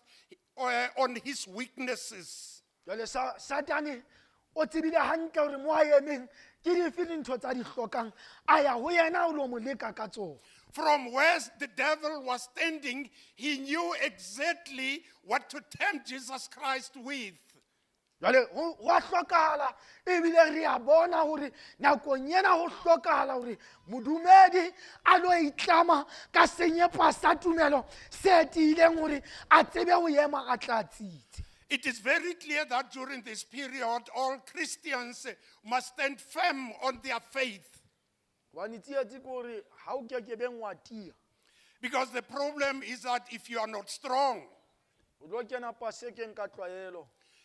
on his weaknesses. Jwale Satane o tsebile hantle hore mo a emeng ke dife dintho tsa di hlokang a ya ho yena o lo mo leka ka tsona. From where the devil was standing, he knew exactly what to tempt Jesus Christ with. Jwale ho a hlokahala ebile re a bona hore nakong ena ho hlokahala hore modumedi a lo itlama ka senyepa sa tumelo se tiileng hore a tsebe ho ema ka tlatsitse. It is very clear that during this period, all Christians must stand firm on their faith. Because the problem is that if you are not strong,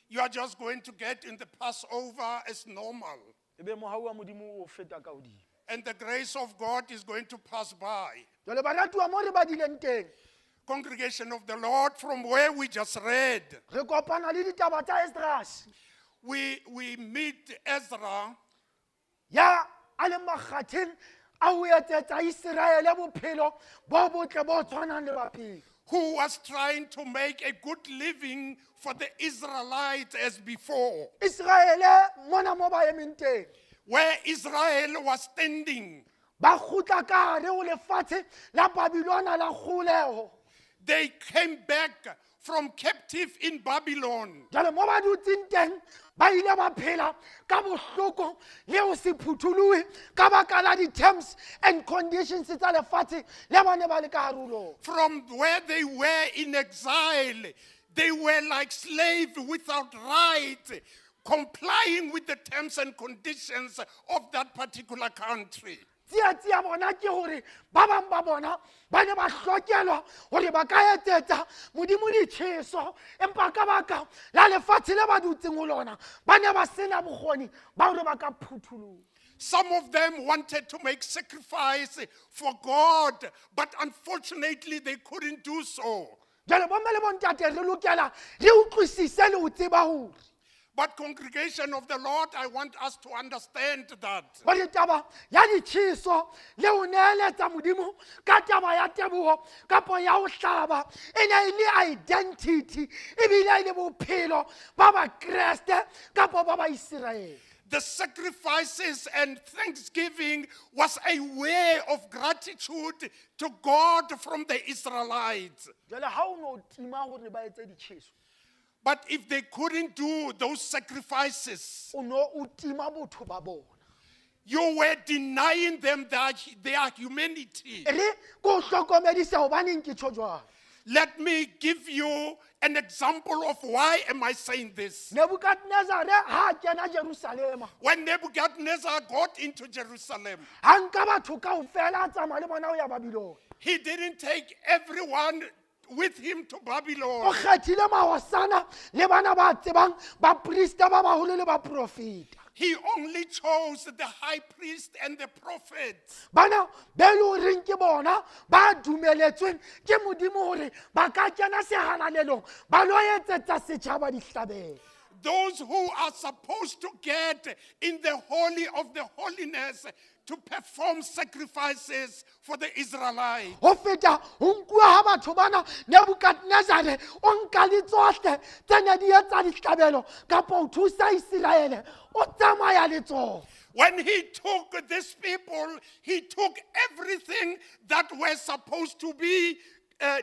you are just going to get in the Passover as normal. And the grace of God is going to pass by. Congregation of the Lord, from where we just read, we meet Ezra, Ya ale makgatheng a o etsetsa Israele bophelo bo botle bo tshwanang le ba pele. who was trying to make a good living for the Israelites as before. Israele mona mo ba emeng teng Where Israel was standing, ba kgutla ka hare ho lefatshe la Babilona la kgoleho. they came back from captive in Babylon. jale mo ba dutseng teng ba ile ba phela ka bohloko le ho se phutholohe ka baka la di-terms and conditions tsa lefatshe le bane ba le ka harolo. From where they were in exile, they were like slaves without right, complying with the terms and conditions of that particular country. Tsiatsi ya bona ke hore ba bang ba bona ba ne ba hlokelwa hore ba ka etsetsa modimo ditjheso empa ka baka la lefatshe le ba dutseng ho lona ba ne ba sena bokgoni ba hore ba ka phutholoha. Some of them wanted to make sacrifice for God, but unfortunately they couldn't do so. Jale bomme le bontate re lokela re utlwisise le ho tseba hore But congregation of the Lord, I want us to understand that hore taba ya ditjheso le ho neeletsa modimo ka taba ya teboho kapo ya ho hlaba e ne e le identity ebile e le bophelo ba bakreste kapo ba baiseraele. the sacrifices and thanksgiving was a way of gratitude to God from the Israelites. Jale ha o no tima hore ba etse ditjheso But if they couldn't do those sacrifices, o no o tima botho ba bona. you were denying them their humanity. Re ko hlokomedise hobaneng ke tjho jwalo. Let me give you an example of why am I saying this. Nebukadnezar ha kena Jerusalema When Nebuchadnezzar got into Jerusalem, ha nka batho kaofela a tsamaya le bona ho ya Babilone. he didn't take everyone with him to O Babylon. kgethile mahosana le bana ba tsebang ba prista ba baholo le ba profeta. He only chose the high priest and the prophets. Bana be lo reng ke bona ba dumeletsweng ke modimo hore ba ka kena sehananelong ba lo etsetsa setjhaba dihlabelo. Those who are supposed to get in the holy of the holiness to perform sacrifices for the Israelites. Ho feta ho nkuwa ha batho bana Nebukadnezar o nka le tsohle tse ne di etsa dihlabelo kapo ho thusa Iseraele o tsamaya le tsona. When he took these people, he took everything that were supposed to be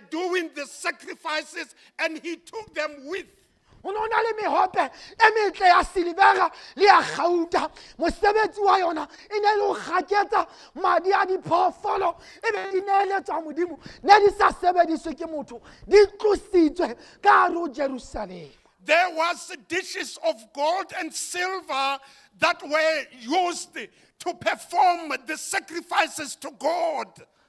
doing the sacrifices and he took them with. Ho no na le mehope e metle ya silivera le ya gauta mosebetsi wa yona e ne le ho gaketsa madi a diphoofolo e be di neeletswa modimo ne di sa sebediswe ke motho di tlositswe ka hare ho Jerusalem. There was dishes of gold and silver that were used to perform the sacrifices to God.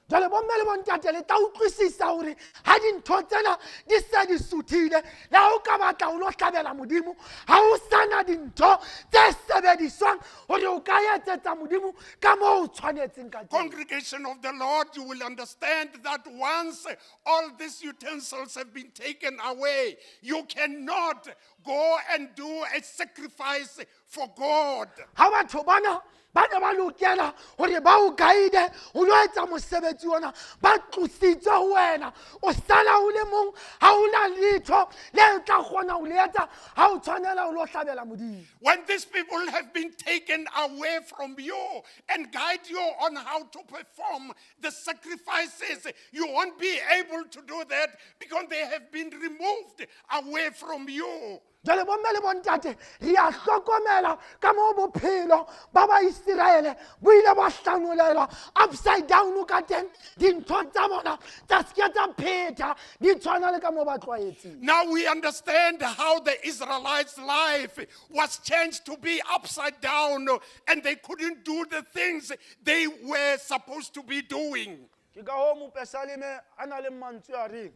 Jale bomme le bontate le tla utlwisisa hore ha dintho tsena di se di suthile le ha o ka batla ho lo hlabela modimo ha o sana dintho tse sebediswang hore o ka etsetsa modimo ka moo o tshwanetseng ka teng. Congregation of the Lord, you will understand that once all these utensils have been taken away, you cannot go and do a sacrifice for God. Ha batho bana ba ne ba lokela hore ba o guide ho lo etsa mosebetsi ona ba tlositswe ho wena o sala o le mong ha o na letho le tla kgona ho le etsa ha o tshwanela ho lo hlabela modimo. When these people have been taken away from you and guide you on how to perform the sacrifices, you won't be able to do that because they have been removed away from you. Jale bomme le bontate re a hlokomela ka moo bophelo ba Baiseraele bo ile ba hlanolelwa upside down ka teng dintho tsa bona tsa se ke tsa pheta di tshwana le ka moo ba tlwaetseng. Now we understand how the Israelites' life was changed to be upside down and they couldn't do the things they were supposed to be doing. Ke ka hoo Mopesaleme a na le mantswe a reng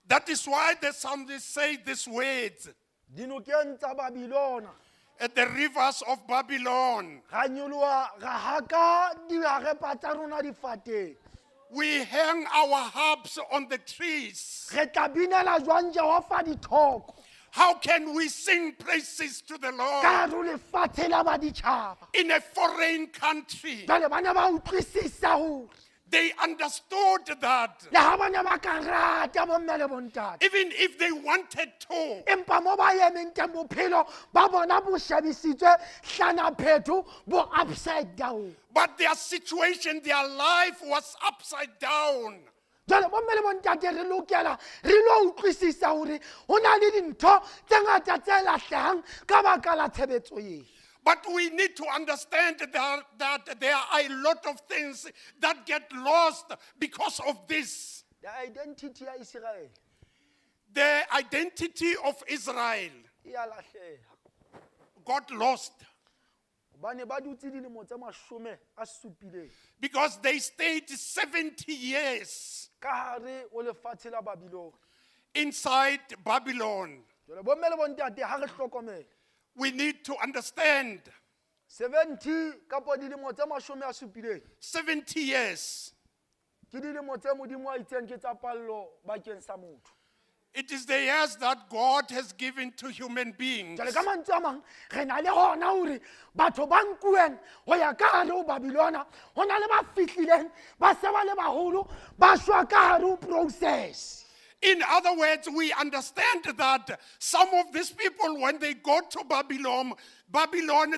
That is why the psalmist say these words. dinokeng tsa Babilona At the rivers of Babylon, ga nyoloha ga haka dihagepa tsa rona difateng we hang our harps on the trees. re tla binela jwang Jehova dithoko How can we sing praises to the Lord ka hare ho lefatshe la baditjhaba. in a foreign country? Jale ba ne ba utlwisisa hore They understood that le ha ba ne ba ka rata bomme le bontate even if they wanted to, empa mo ba emeng teng bophelo ba bona bo shebisitswe hlanaphetho bo upside down. but their situation, their life was upside down. jwale bomme le bontate re lokela re lo utlwisisa hore ho na le dintho tse ngata tse lahlehang ka baka la tshebetso ena. But we need to understand that there are a lot of things that get lost because of this. The identity ya Israel The identity of Israel e a lahleha. got lost Ba ne ba dutse dilemo tse 70 because they stayed 70 years ka hare ho lefatshe la Babilone. inside Babylon. Jwale bomme le bontate ha re hlokomele. We need to understand 70 kapo dilemo tse 70 70 years. ke dilemo tse modimo a itseng ke tsa pallo bakeng sa motho. It is the years that God has given to human beings. Jwale ka mantswe a mang re na le hona hore batho ba nkuweng ho ya ka hare ho Babilona ho na le ba fihlileng ba se ba le baholo ba shwa ka hare ho process. In other words, we understand that some of these people, when they go to Babylon,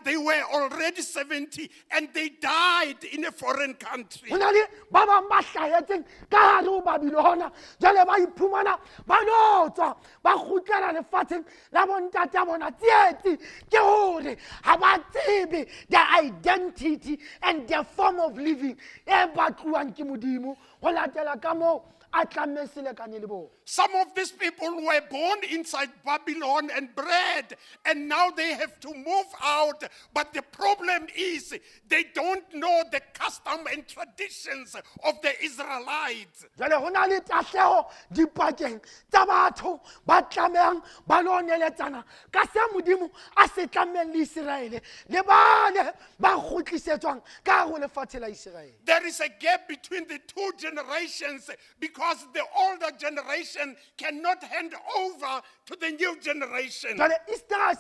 they were already 70 and they died in a foreign country. Ho na le ba bang ba hlahetseng ka hare ho Babilona jwale ba iphumana ba lo tswa ba kgutlela lefatsheng la bontate a bona. Tsietsi ke hore ha ba tsebe the identity and the form of living e batluwang ke modimo ho latela ka moo a tlamme selekane le bona. Some of these people were born inside Babylon and bred, and now they have to move out. But the problem is they don't know the custom and traditions of the Israelites. Jwale ho na le tahleho dipakeng tsa batho ba tlamehang ba lo neletsana ka se modimo a se tlameng le Israele le bane ba kgutlisetswang ka ho lefatshe la Israele. There is a gap between the two generations because the older generation cannot hand over to the new generation. Jwale Israel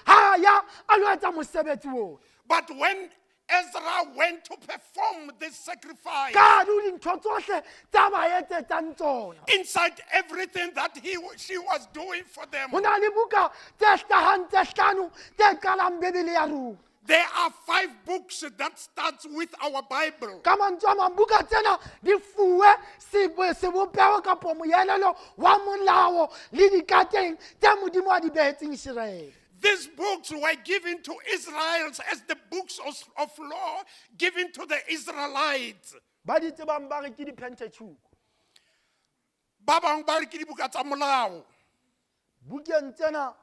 ha ya a lo etsa mosebetsi o. But when Ezra went to perform this sacrifice, Ka hare ho dintho tsohle tsa ba etsetsang tsona. inside everything that she was doing for them, Ho na le buka tse hlahang tse hlano tse qalang Bebele ya rona. there are 5 books that starts with our Bible. Ka mantswe a mang buka tsena di fuwe sebopeho kapo moelelo wa molao le dikateng tse modimo a di behetseng Israele. These books were given to Israelites as the books of law given to the Israelites. Ba di tsebang ba re ke di-Pentateuch. Ba bang ba re ke dibuka tsa molao. Bukeng tsena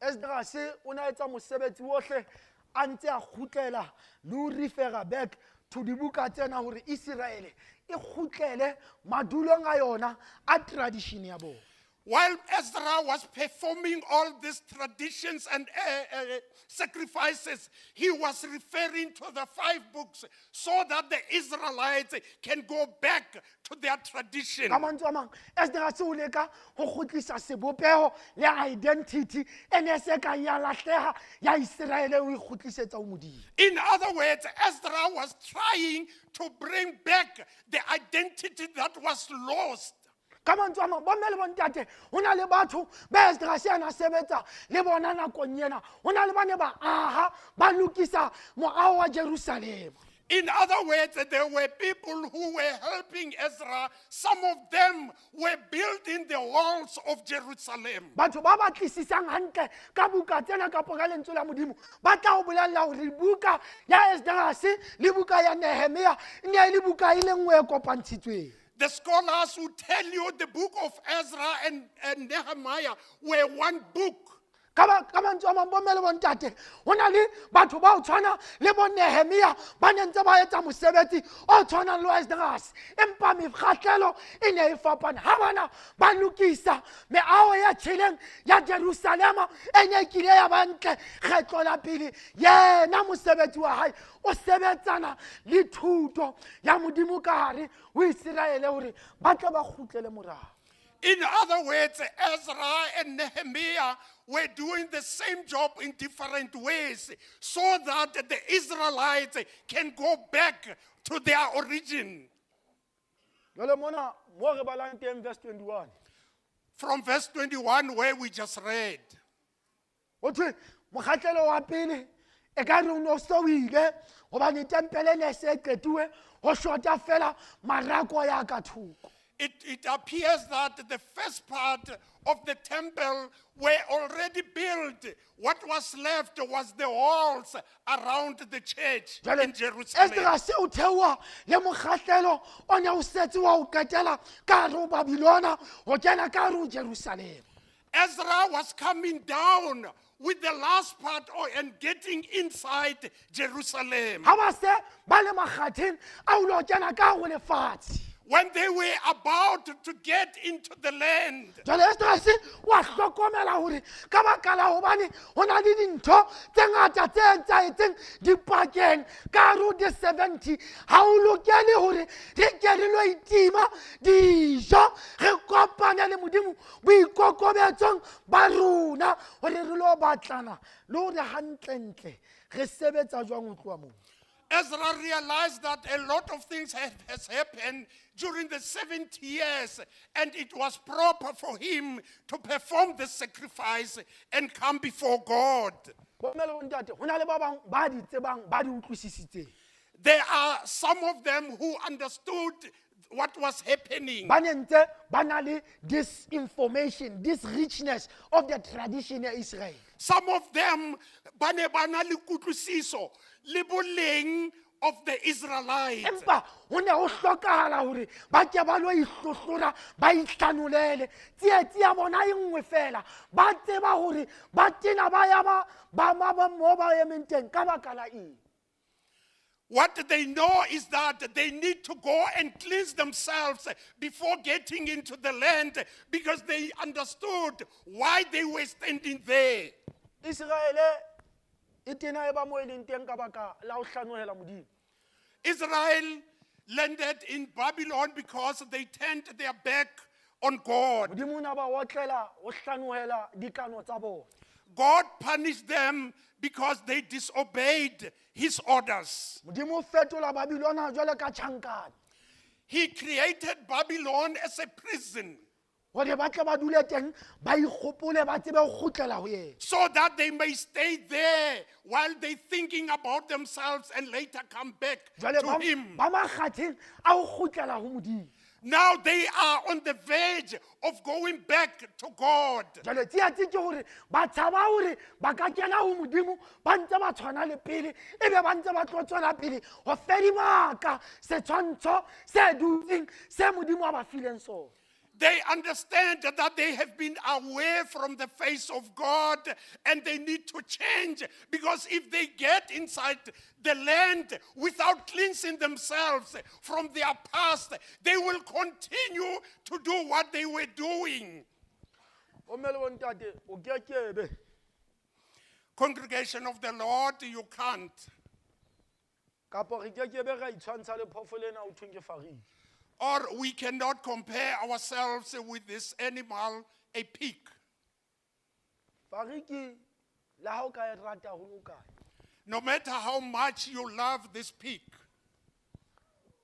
Ezra se o na etsa mosebetsi wohle a ntse a kgutlela le ho refera back to dibuka tsena hore Israele e kgutlele madulong a yona a tradition ya bona. While Ezra was performing all these traditions and sacrifices, he was referring to the 5 books so that the Israelites can go back to their tradition. Ka mantswe a mang Ezra se o leka ho kgutlisa sebopeho le identity ene se ka ya lahleha ya Israele o ikgutlisetsa ho modimo. In other words, Ezra was trying to bring back the identity that was lost. Ka mantswe a mang bomme le bontate ho na le batho ba Ezra se ana sebetsa le bona nakong ena ho na le bane ba aha ba lokisa moaho wa Jerusalem. In other words, there were people who were helping Ezra. Some of them were building the walls of Jerusalem. Batho ba batlisisang hantle ka buka tsena kapo ka lentswe la modimo ba tla o bolella hore buka ya Ezra le buka ya Nehemia ne le buka ile nngwe e kopantshitsweng. The scholars who tell you the book of Ezra and Nehemiah were one book. Ka mantswe a mang bomme le bontate ho na le batho ba o tshwana le bo Nehemia ba ne ntse ba etsa mosebetsi o tshwanang le Ezra empa mekgahlelo e ne e fapane ha bana ba lokisa meaho ya tjheleng ya Jerusalema e ne kile ya ba ntle kgetlo la pele yena mosebetsi wa hae o sebetsana le thuto ya modimo ka hare ho Israele hore ba tle ba kgutlele morao. In other words, Ezra and Nehemiah were doing the same job in different ways so that the Israelites can go back to their origin. Jwale mona mo re balang teng verse 21. From verse 21 where we just read. O thwe mokgahlelo wa pele e ka re o no so ile hobane tempele ne se qetuwe ho shota fela marako ya ka thoko. it appears that the first part of the temple were already built. What was left was the walls around the church in Jerusalem. Ezra se o theoa le mokgahlelo o ne o setse wa o qetela ka hare ho Babilona ho kena ka hare ho Jerusalem. Ezra was coming down with the last part and getting inside Jerusalem. Ha ba se ba le makgatheng a o lo kena ka hare ho lefatshe. When they were about to get into the land, Jwale Ezra se wa hlokomela hore ka baka la hobane ho na le dintho tse ngata tse etsahetseng dipakeng ka hare ho di 70 ha o lokele hore re ke re lo itima dijo re kopane le Modimo boikokobetsong ba rona hore re lo batlana le hore hantlentle re sebetsa jwang ho tloa moo. Ezra realized that a lot of things has happened during the 70 years, and it was proper for him to perform the sacrifice and come before God. Bomele bo ntate, ho na le ba bang ba di tsebang ba di utlwisisitseng. There are some of them who understood what was happening. Ba ne ntse ba na le this information, this richness of the tradition of Israel. Some of them ba ne ba na le kutlwisiso le boleng of the Israelites. Empa ho ne ho hlokahala hore ba ke ba lo ihlohlora ba ihlanolele tsietsi ya bona e nngwe fela ba tseba hore ba tena ba ya ba mo ba emeng teng ka baka la eng. What they know is that they need to go and cleanse themselves before getting into the land, because they understood why they were standing there. Israel e tena e ba mo e leng teng ka baka la ho hlanohela Modimo. Israel landed in Babylon because they turned their back on God. Modimo na ba otlela ho hlanohela dikano tsa bona. God punished them because they disobeyed his orders. Modimo fetola Babilona jwale ka tjhankane. He created Babylon as a prison Hore ba tle ba dule teng ba ikgopole ba tsebe ho kgutlela ho yena. so that they may stay there while they thinking about themselves and later come back Jwale to him. ba makgatheng a ho kgutlela ho Modimo. Now they are on the verge of going back to God. Jwale tsietsi ke hore ba tshaba hore ba ka kena ho Modimo ba ntse ba tshwana le pele ebe ba ntse ba tlo tswela pele ho fedimaka setshwantsho se dutseng se Modimo a ba fileng sona. They understand that they have been away from the face of God and they need to change, because if they get inside the land without cleansing themselves from their past, they will continue to do what they were doing. Omele bo ntate o kekebe Congregation of the Lord, you can't. kapo re kekebe ra itshwantsha le phoofolo ena o thweng ke fariki. Or we cannot compare ourselves with this animal, a pig. Fariki la ha o ka e rata ho lo kae. No matter how much you love this pig,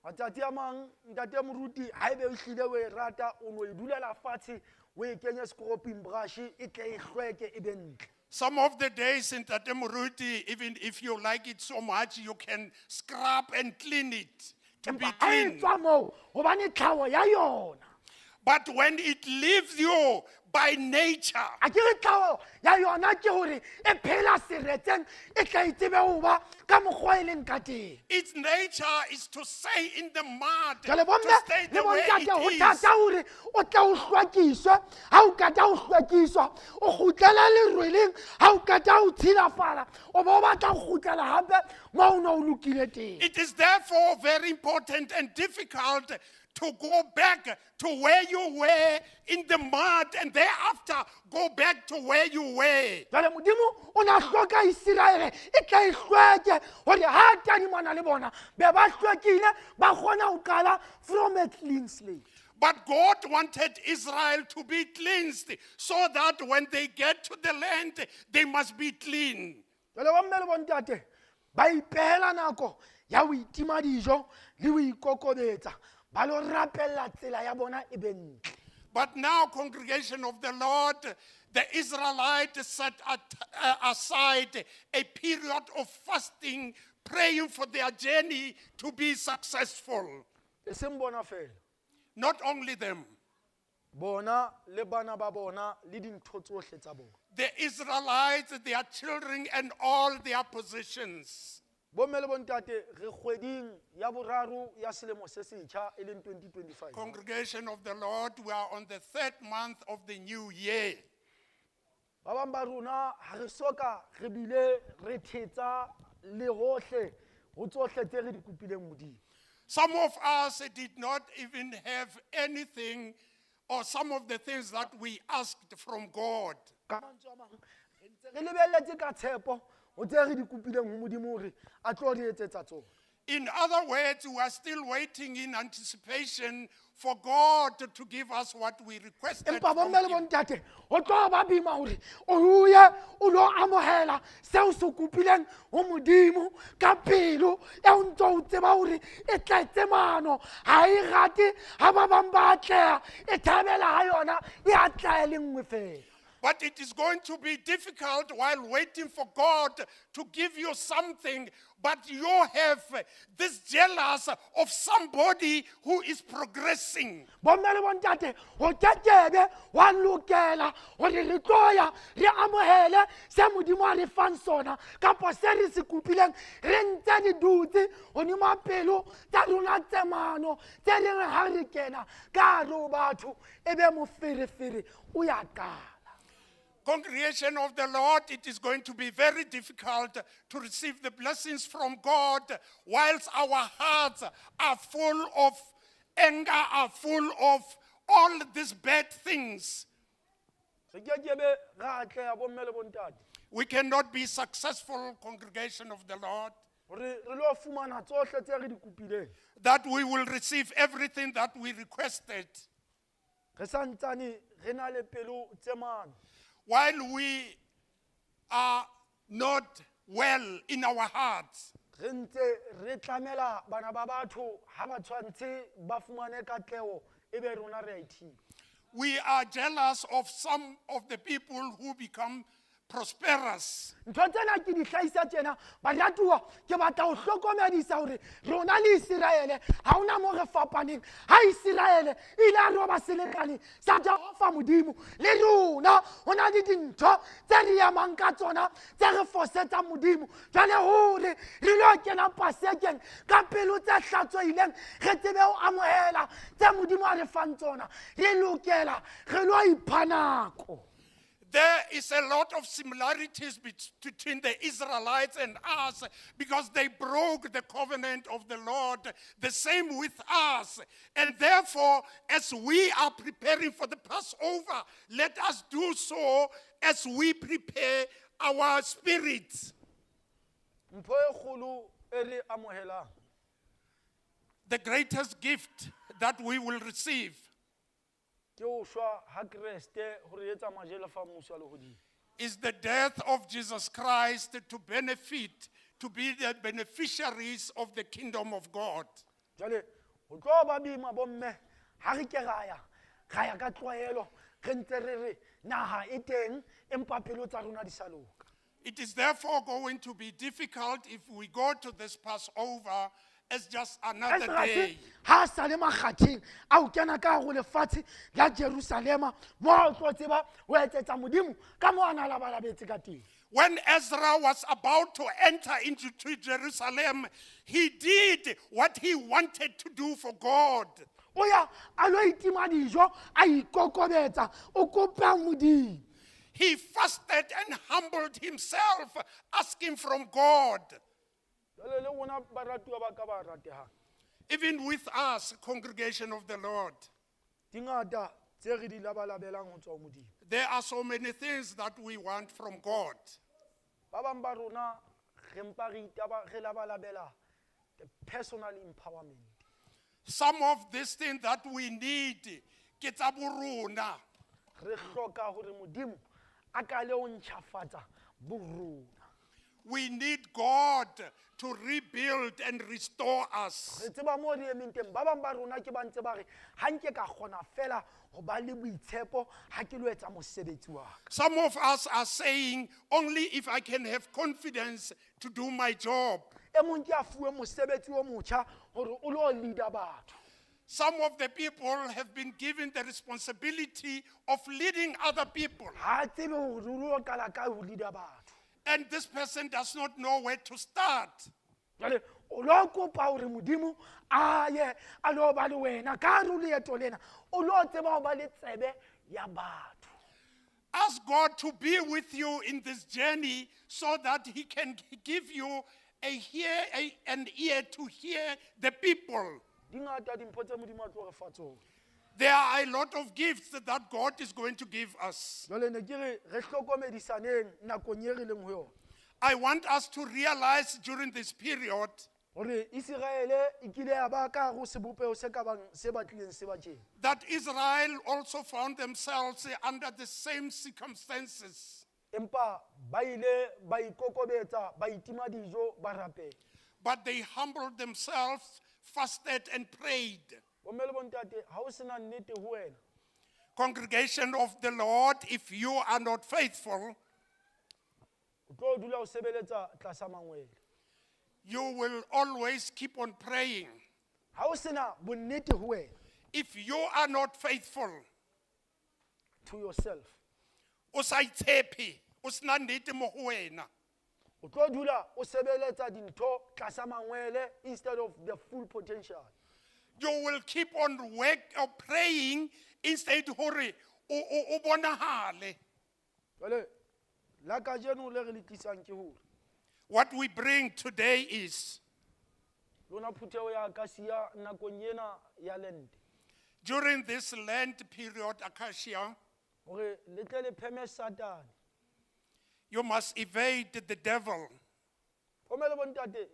Matsatsi a mang ntate moruti ha ebe o hlile o e rata o no e dulela fatshe o e kenye scraping brush e tle e hlweke e be ntle. some of the days in Tatemuruti, even if you like it so much, you can scrub and clean it to be Empa ha e clean. tswa moo hobane tlhaho ya yona. But when it leaves you by nature, A ke re tlhaho ya yona ke hore e phela seretseng e tla itsebe ho ba ka mokgwa e leng ka teng. its nature is to stay in the mud, Jwale to bomme stay le the way bontate ho it is. thata hore o tle o hlwekiswe ha o qeta ho hlwekiswa o kgutlele lerweleng ha o qeta ho tshilafala o bo batla ho kgutlela hape moo o ne o lokile teng. It is therefore very important and difficult to go back to where you were in the mud and thereafter go back to where you were. Jwale Modimo o na hloka Israele e tla e hlweke hore ha tadimana le bona be ba hlwekile ba kgona ho qala from a clean slate. But God wanted Israel to be cleansed so that when they get to the land, they must be clean. Jwale bomme le bontate ba ipehela nako ya ho itima dijo le ho ikokobetsa ba lo rapella tsela ya bona e be ntle. But now, congregation of the Lord, the Israelites set aside a period of fasting, praying for their journey to be successful. E seng bona fela. Not only them, bona le bana ba bona le dintho tsohle tsa bona. the Israelites, their children, and all their possessions. Bomme le bontate re kgweding ya boraro ya selemo se setjha e leng 2025. Congregation of the Lord, we are on the 3rd month of the new year. Ba bang ba rona ha re soka re bile re thetsa le hohle ho tsohle tse re di kopileng Modimo. Some of us did not even have anything, or some of the things that we asked from God. Ka mantswe a mang, re ntse re lebelletse ka tshepo ho tse re di kopileng ho Modimo hore a tlo re etsetsa tsona. In other words, we are still waiting in anticipation for God to give us what we requested Empa from bomme le Him. bontate ho tlo ba bima hore o ye o lo amohela seo se kopileng ho Modimo ka pelo e o ntso o tseba hore e tletse mano ha e rate ha ba bang ba atleha e thabela ha yona e atleha le nngwe fela. But it is going to be difficult while waiting for God to give you something, but you have this jealous of somebody who is progressing. Bomme le bontate ho tetebe wa lokela hore re tloya re amohele se Modimo a re fang sona kapo se re se kopileng re ntse di dutse hodima pelo tsa rona tse mano tse reng ha re kena ka hare ho batho ebe moferefere o ya qala. Congregation of the Lord, it is going to be very difficult to receive the blessings from God whilst our hearts are full of anger, are full of all these bad things. Re kekebe ra atleha bomme le bontate We cannot be successful, congregation of the Lord, hore re lo fumana tsohle tse re di kopileng. that we will receive everything that we requested. Re santsane re na le pelo tse mano. While we are not well in our hearts, Re ntse re tlamela bana ba batho ha ba tshwantse ba fumane katleho ebe rona re a ithiba. we are jealous of some of the people who become prosperous. Ntho tsena ke di hlahisa tjena baratuwa ke batla ho hlokomedisa hore rona le Israele ha ona mo re fapaneng ha Israele ile a roba selekane sa Jehova Modimo le rona hona le dintho tse re yamang ka tsona tse re fosetsa Modimo jwale hore re lo kena pasekeng ka pelo tse hlatswileng re tsebe ho amohela tse Modimo a re fang tsona re lokela re lo ipha nako. There is a lot of similarities between the Israelites and us because they broke the covenant of the Lord, the same with us. And therefore, as we are preparing for the Passover, let us do so as we prepare our spirits. Mpho e kgolo e re amohelang The greatest gift that we will receive ke ho shwa ha Kriste hore etsa majele fa mmuso wa lehodimo. is the death of Jesus Christ to benefit, to be the beneficiaries of the kingdom of God. Jwale ho tlo ba bima bomme ha re ke ra ya ka tlwaelo re ntse re re naha e teng empa pelo tsa rona di sa loka. It is therefore going to be difficult if we go to this Passover as just another day. Ha sa le makgatheng a o kena ka go lefatshe la Jerusalema mo o tlo tseba o etsetsa Modimo ka mo ana labalabetse ka teng. When Ezra was about to enter into Jerusalem, he did what he wanted to do for God. O ya a lo itima dijo a ikokobetsa o kopa Modimo. He fasted and humbled himself, asking from God. Jwale le rona baratuwa ba ka ba ratehang. Even with us, congregation of the Lord, Dingata tse re di labalabelang ho tswa ho Modimo. there are so many things that we want from God. Ba bang ba rona re mpa re itaba re labalabela the personal empowerment. Some of these things that we need, ke tsa bo rona. Re hloka hore Modimo a ka le ho ntjhafatsa bo rona. We need God to rebuild and restore us. Re tseba mo re emeng teng ba bang ba rona ke ba ntse ba re ha nke ka kgona fela ho ba le boitshepo ha ke lo etsa mosebetsi wa ka. Some of us are saying, only if I can have confidence to do my job. E mong ke a fuwe mosebetsi o motjha hore o lo leader batho. Some of the people have been given the responsibility of leading other people. ha tsebe hore ruri o qala kae ho leader batho. And this person does not know where to start. Jwale o lo kopa hore modimo a ye a lo ba le wena ka re o leeto lena o lo tseba ho ba le tsebe ya batho. Ask God to be with you in this journey so that he can give you an ear to hear the people. Di ngata dimpho tse modimo a tlo re fa tsona. There are a lot of gifts that God is going to give us. Jwale ne ke re hlokomedisaneng nakong e re leng ho yona. I want us to realize during this period Hore Israele e kile ya ba ka go sebopeo se ka bang se batlileng se ba tjena. that Israel also found themselves under the same circumstances. Empa ba ile ba ikokobetsa ba itima dijo ba rapela. But they humbled themselves, fasted and prayed. Bommele bontate ha o sena nnete ho wena. Congregation of the Lord, if you are not faithful, O tlo dula o sebeletsa tlasa mangwele. you will always keep on praying. Ha o sena bonnete ho wena If you are not faithful, to yourself. o sa itshepe, o sena nnete mo go wena, O tlo dula o sebeletsa dintho tlasa mangwele instead of the full potential. you will keep on praying instead hore o bonahale. Jwale la ka jeno le re le tlisang ke hore What we bring today is, lona phutheo ya Akasia nakong ena ya lente during this Lent period, Akasia, hore le tle le pheme Satan. you must evade the devil. Bommele bontate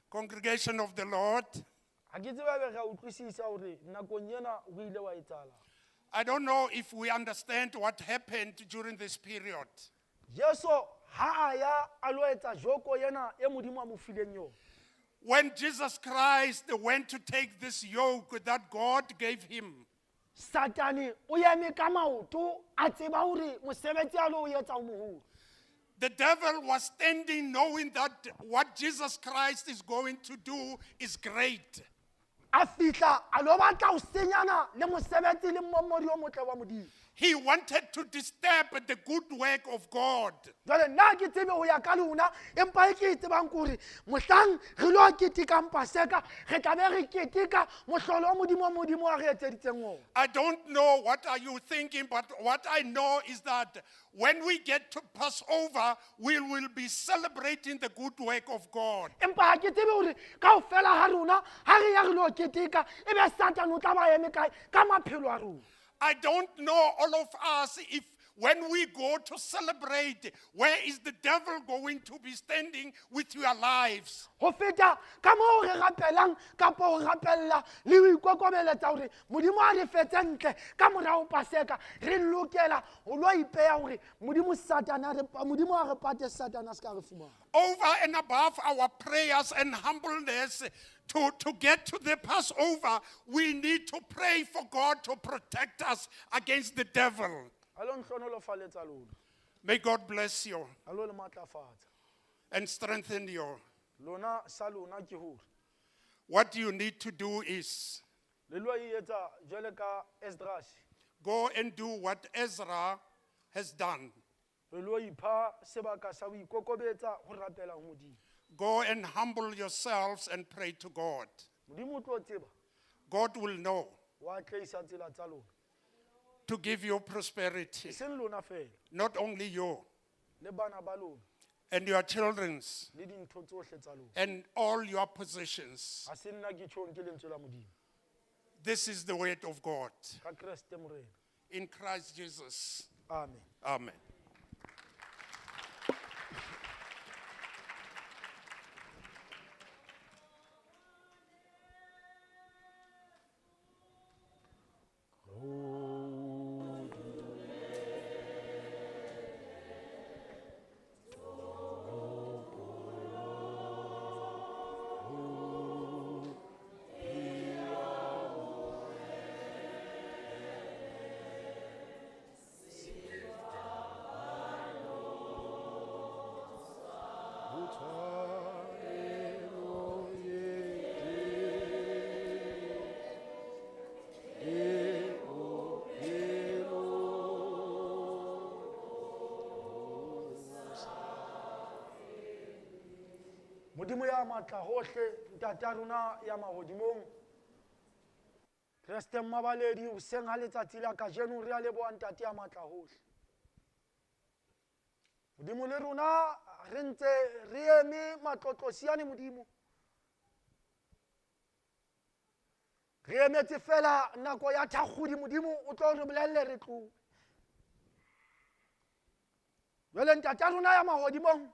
Congregation of the Lord, ha ke tseba be ra utlwisisa hore nakong ena ho ile wa etsala. I don't know if we understand what happened during this period. Yeso ha a ya a lo etsa joko ena e modimo a mo fileng yona. When Jesus Christ went to take this yoke that God gave him, Satani o eme ka maoto a tseba hore mosebetsi a lo o etsa o moholo. the devil was standing knowing that what Jesus Christ is going to do is great. A fihla a lo batla ho senyana le mosebetsi le mmomori o motle wa modimo. He wanted to disturb the good work of God. Jwale nna ke tsebe ho ya ka lona empa e ke e tsebang ke hore mohlang re lo ketekang paseka re tla be re keteka mohlolo o modimo a re etseditseng ona. I don't know what are you thinking, but what I know is that when we get to Passover, we will be celebrating the good work of God. Empa ha ke tsebe hore kaofela ha rona ha re ya re lo keteka e be Satan o tla ba eme kae ka maphelo a rona. I don't know, all of us, if when we go to celebrate, where is the devil going to be standing with your lives? Ho feta ka moo re rapelang kapa ho rapella le ho ikokobeletsa hore modimo a re fetse ntle ka morao paseka re lokela ho lo ipeya hore modimo a re pate Satan a ska re fumana. Over and above our prayers and humbleness, to get to the Passover, we need to pray for God to protect us against the devil. Alo nhlono lo faletsa lona. May God bless you Alo le matlafatsa. and strengthen you. Lona sa lona ke hore What you need to do is le lo etsa jwale ka Esdras. go and do what Ezra has done. Re lo ipha sebaka sa ho ikokobetsa ho rapela ho modimo. Go and humble yourselves and pray to God. Modimo o tlo tseba God will know wa tleisa tsela tsa lona. to give you prosperity. Seng lona fela Not only you le bana ba lona and your children's le dintho tsohle tsa lona. and all your possessions. Ha se nna ke tjhong ke lentswe la modimo. This is the word of God. Ka Kriste morena. In Christ Jesus. Amen. Amen. modimo ya matla hohle ntate a rona ya mahodimong Kreste mmabaledi hoseng ha letsatsi la kajeno re a leboha ntate ya matla hohle modimo le rona re ntse re eme matlotlosiane modimo re emetse fela nako ya thakgodi modimo o tlo re bolelle re tlowe jwale ntate a rona ya mahodimong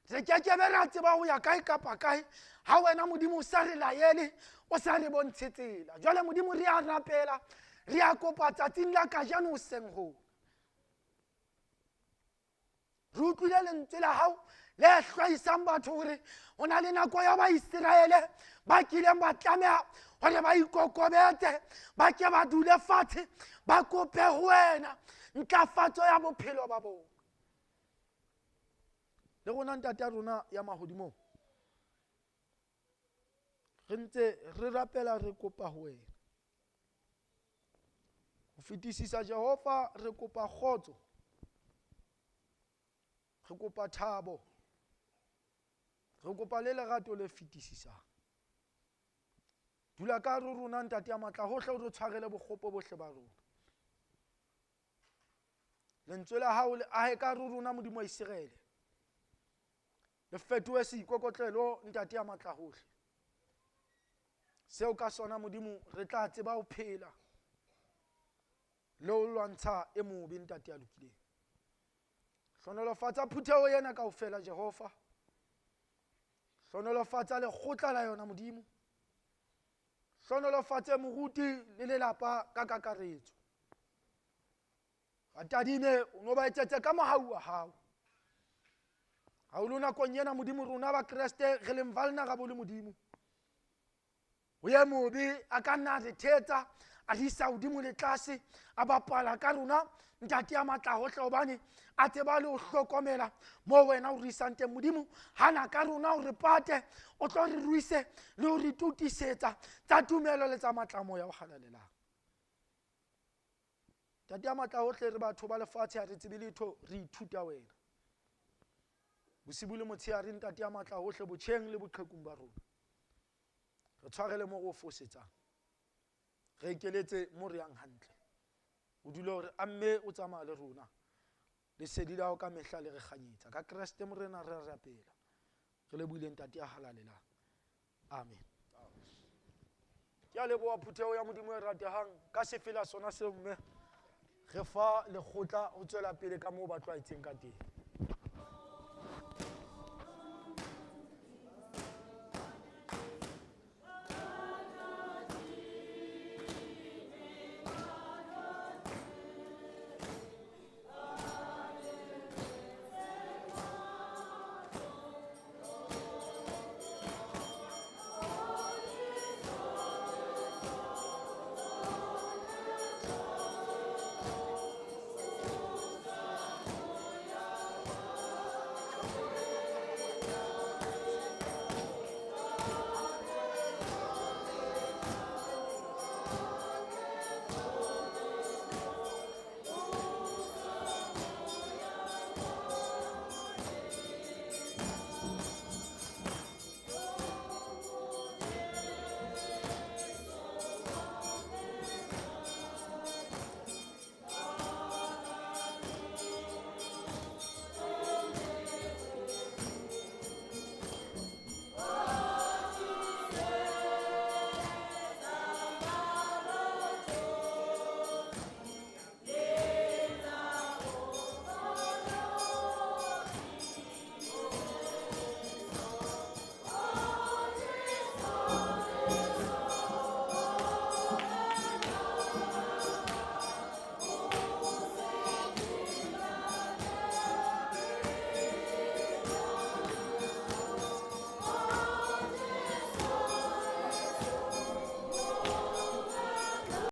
re kekebe ra tseba ho ya kae kapa kae ha wena modimo o sa re laele o sa re bontshe tsela jwale modimo re a rapela re a kopa tsatsing la kajeno hoseng ho re utlwile lentswe la hao le hlwaisang batho hore ho na le nako ya Baiseraele ba kileng ba tlameha hore ba ikokobetse ba ke ba dule fatshe ba kope ho wena ntlafatso ya bophelo ba bona le rona ntate a rona ya mahodimo re ntse re rapela re kopa ho wena ho fetisisa Jehova re kopa kgotso re kopa thabo re kopa le lerato le fetisisang dula ka rona ntate ya matla hohle o re tshwarele bokgopo bohle ba rona lentswe la hao le ahe ka rona modimo wa Israele le fetohe seikokotlelo ntate ya matla hohle seo ka sona modimo re tla tseba ho phela le ho lwantsha e mobe ntate ya lokileng hlonolofatsa phutheho yena kaofela Jehova hlonolofatsa lekgotla la yona modimo hlonolofatse moruti le lelapa ka kakaretso atadine o no ba etsetse ka mohau wa hao ha o lona konyena modimo rona ba Kriste re leng vulnerable modimo o ye mobe a ka nna re thetsa a di sa hodimo le tlase a bapala ka rona ntate ya matla hohle hobane a tseba le ho hlokomela mo wena o re isang teng modimo hana ka rona o re pate o tlo re ruise le ho re tutisetsa tsa tumelo le tsa matlamo ya ho halalelang ntate ya matla hohle re batho ba lefatshe ha re tsebe letho re ithuta wena bosibu le motshehare ntate ya matla hohle botjheng le boqhekung ba rona re tshwarele mo go fosetsang re ikeletse mo re yang hantle o dule hore amme o tsamaya le rona le sedi la ho ka mehla le re kganyetsa ka Kriste morena re rapela re le buile ntate ya halalelang amen ke a leboha phutheho ya modimo e ratehang ka sefela sona seo mme re fa lekgotla ho tswela pele ka moo ba tlwaetseng ka teng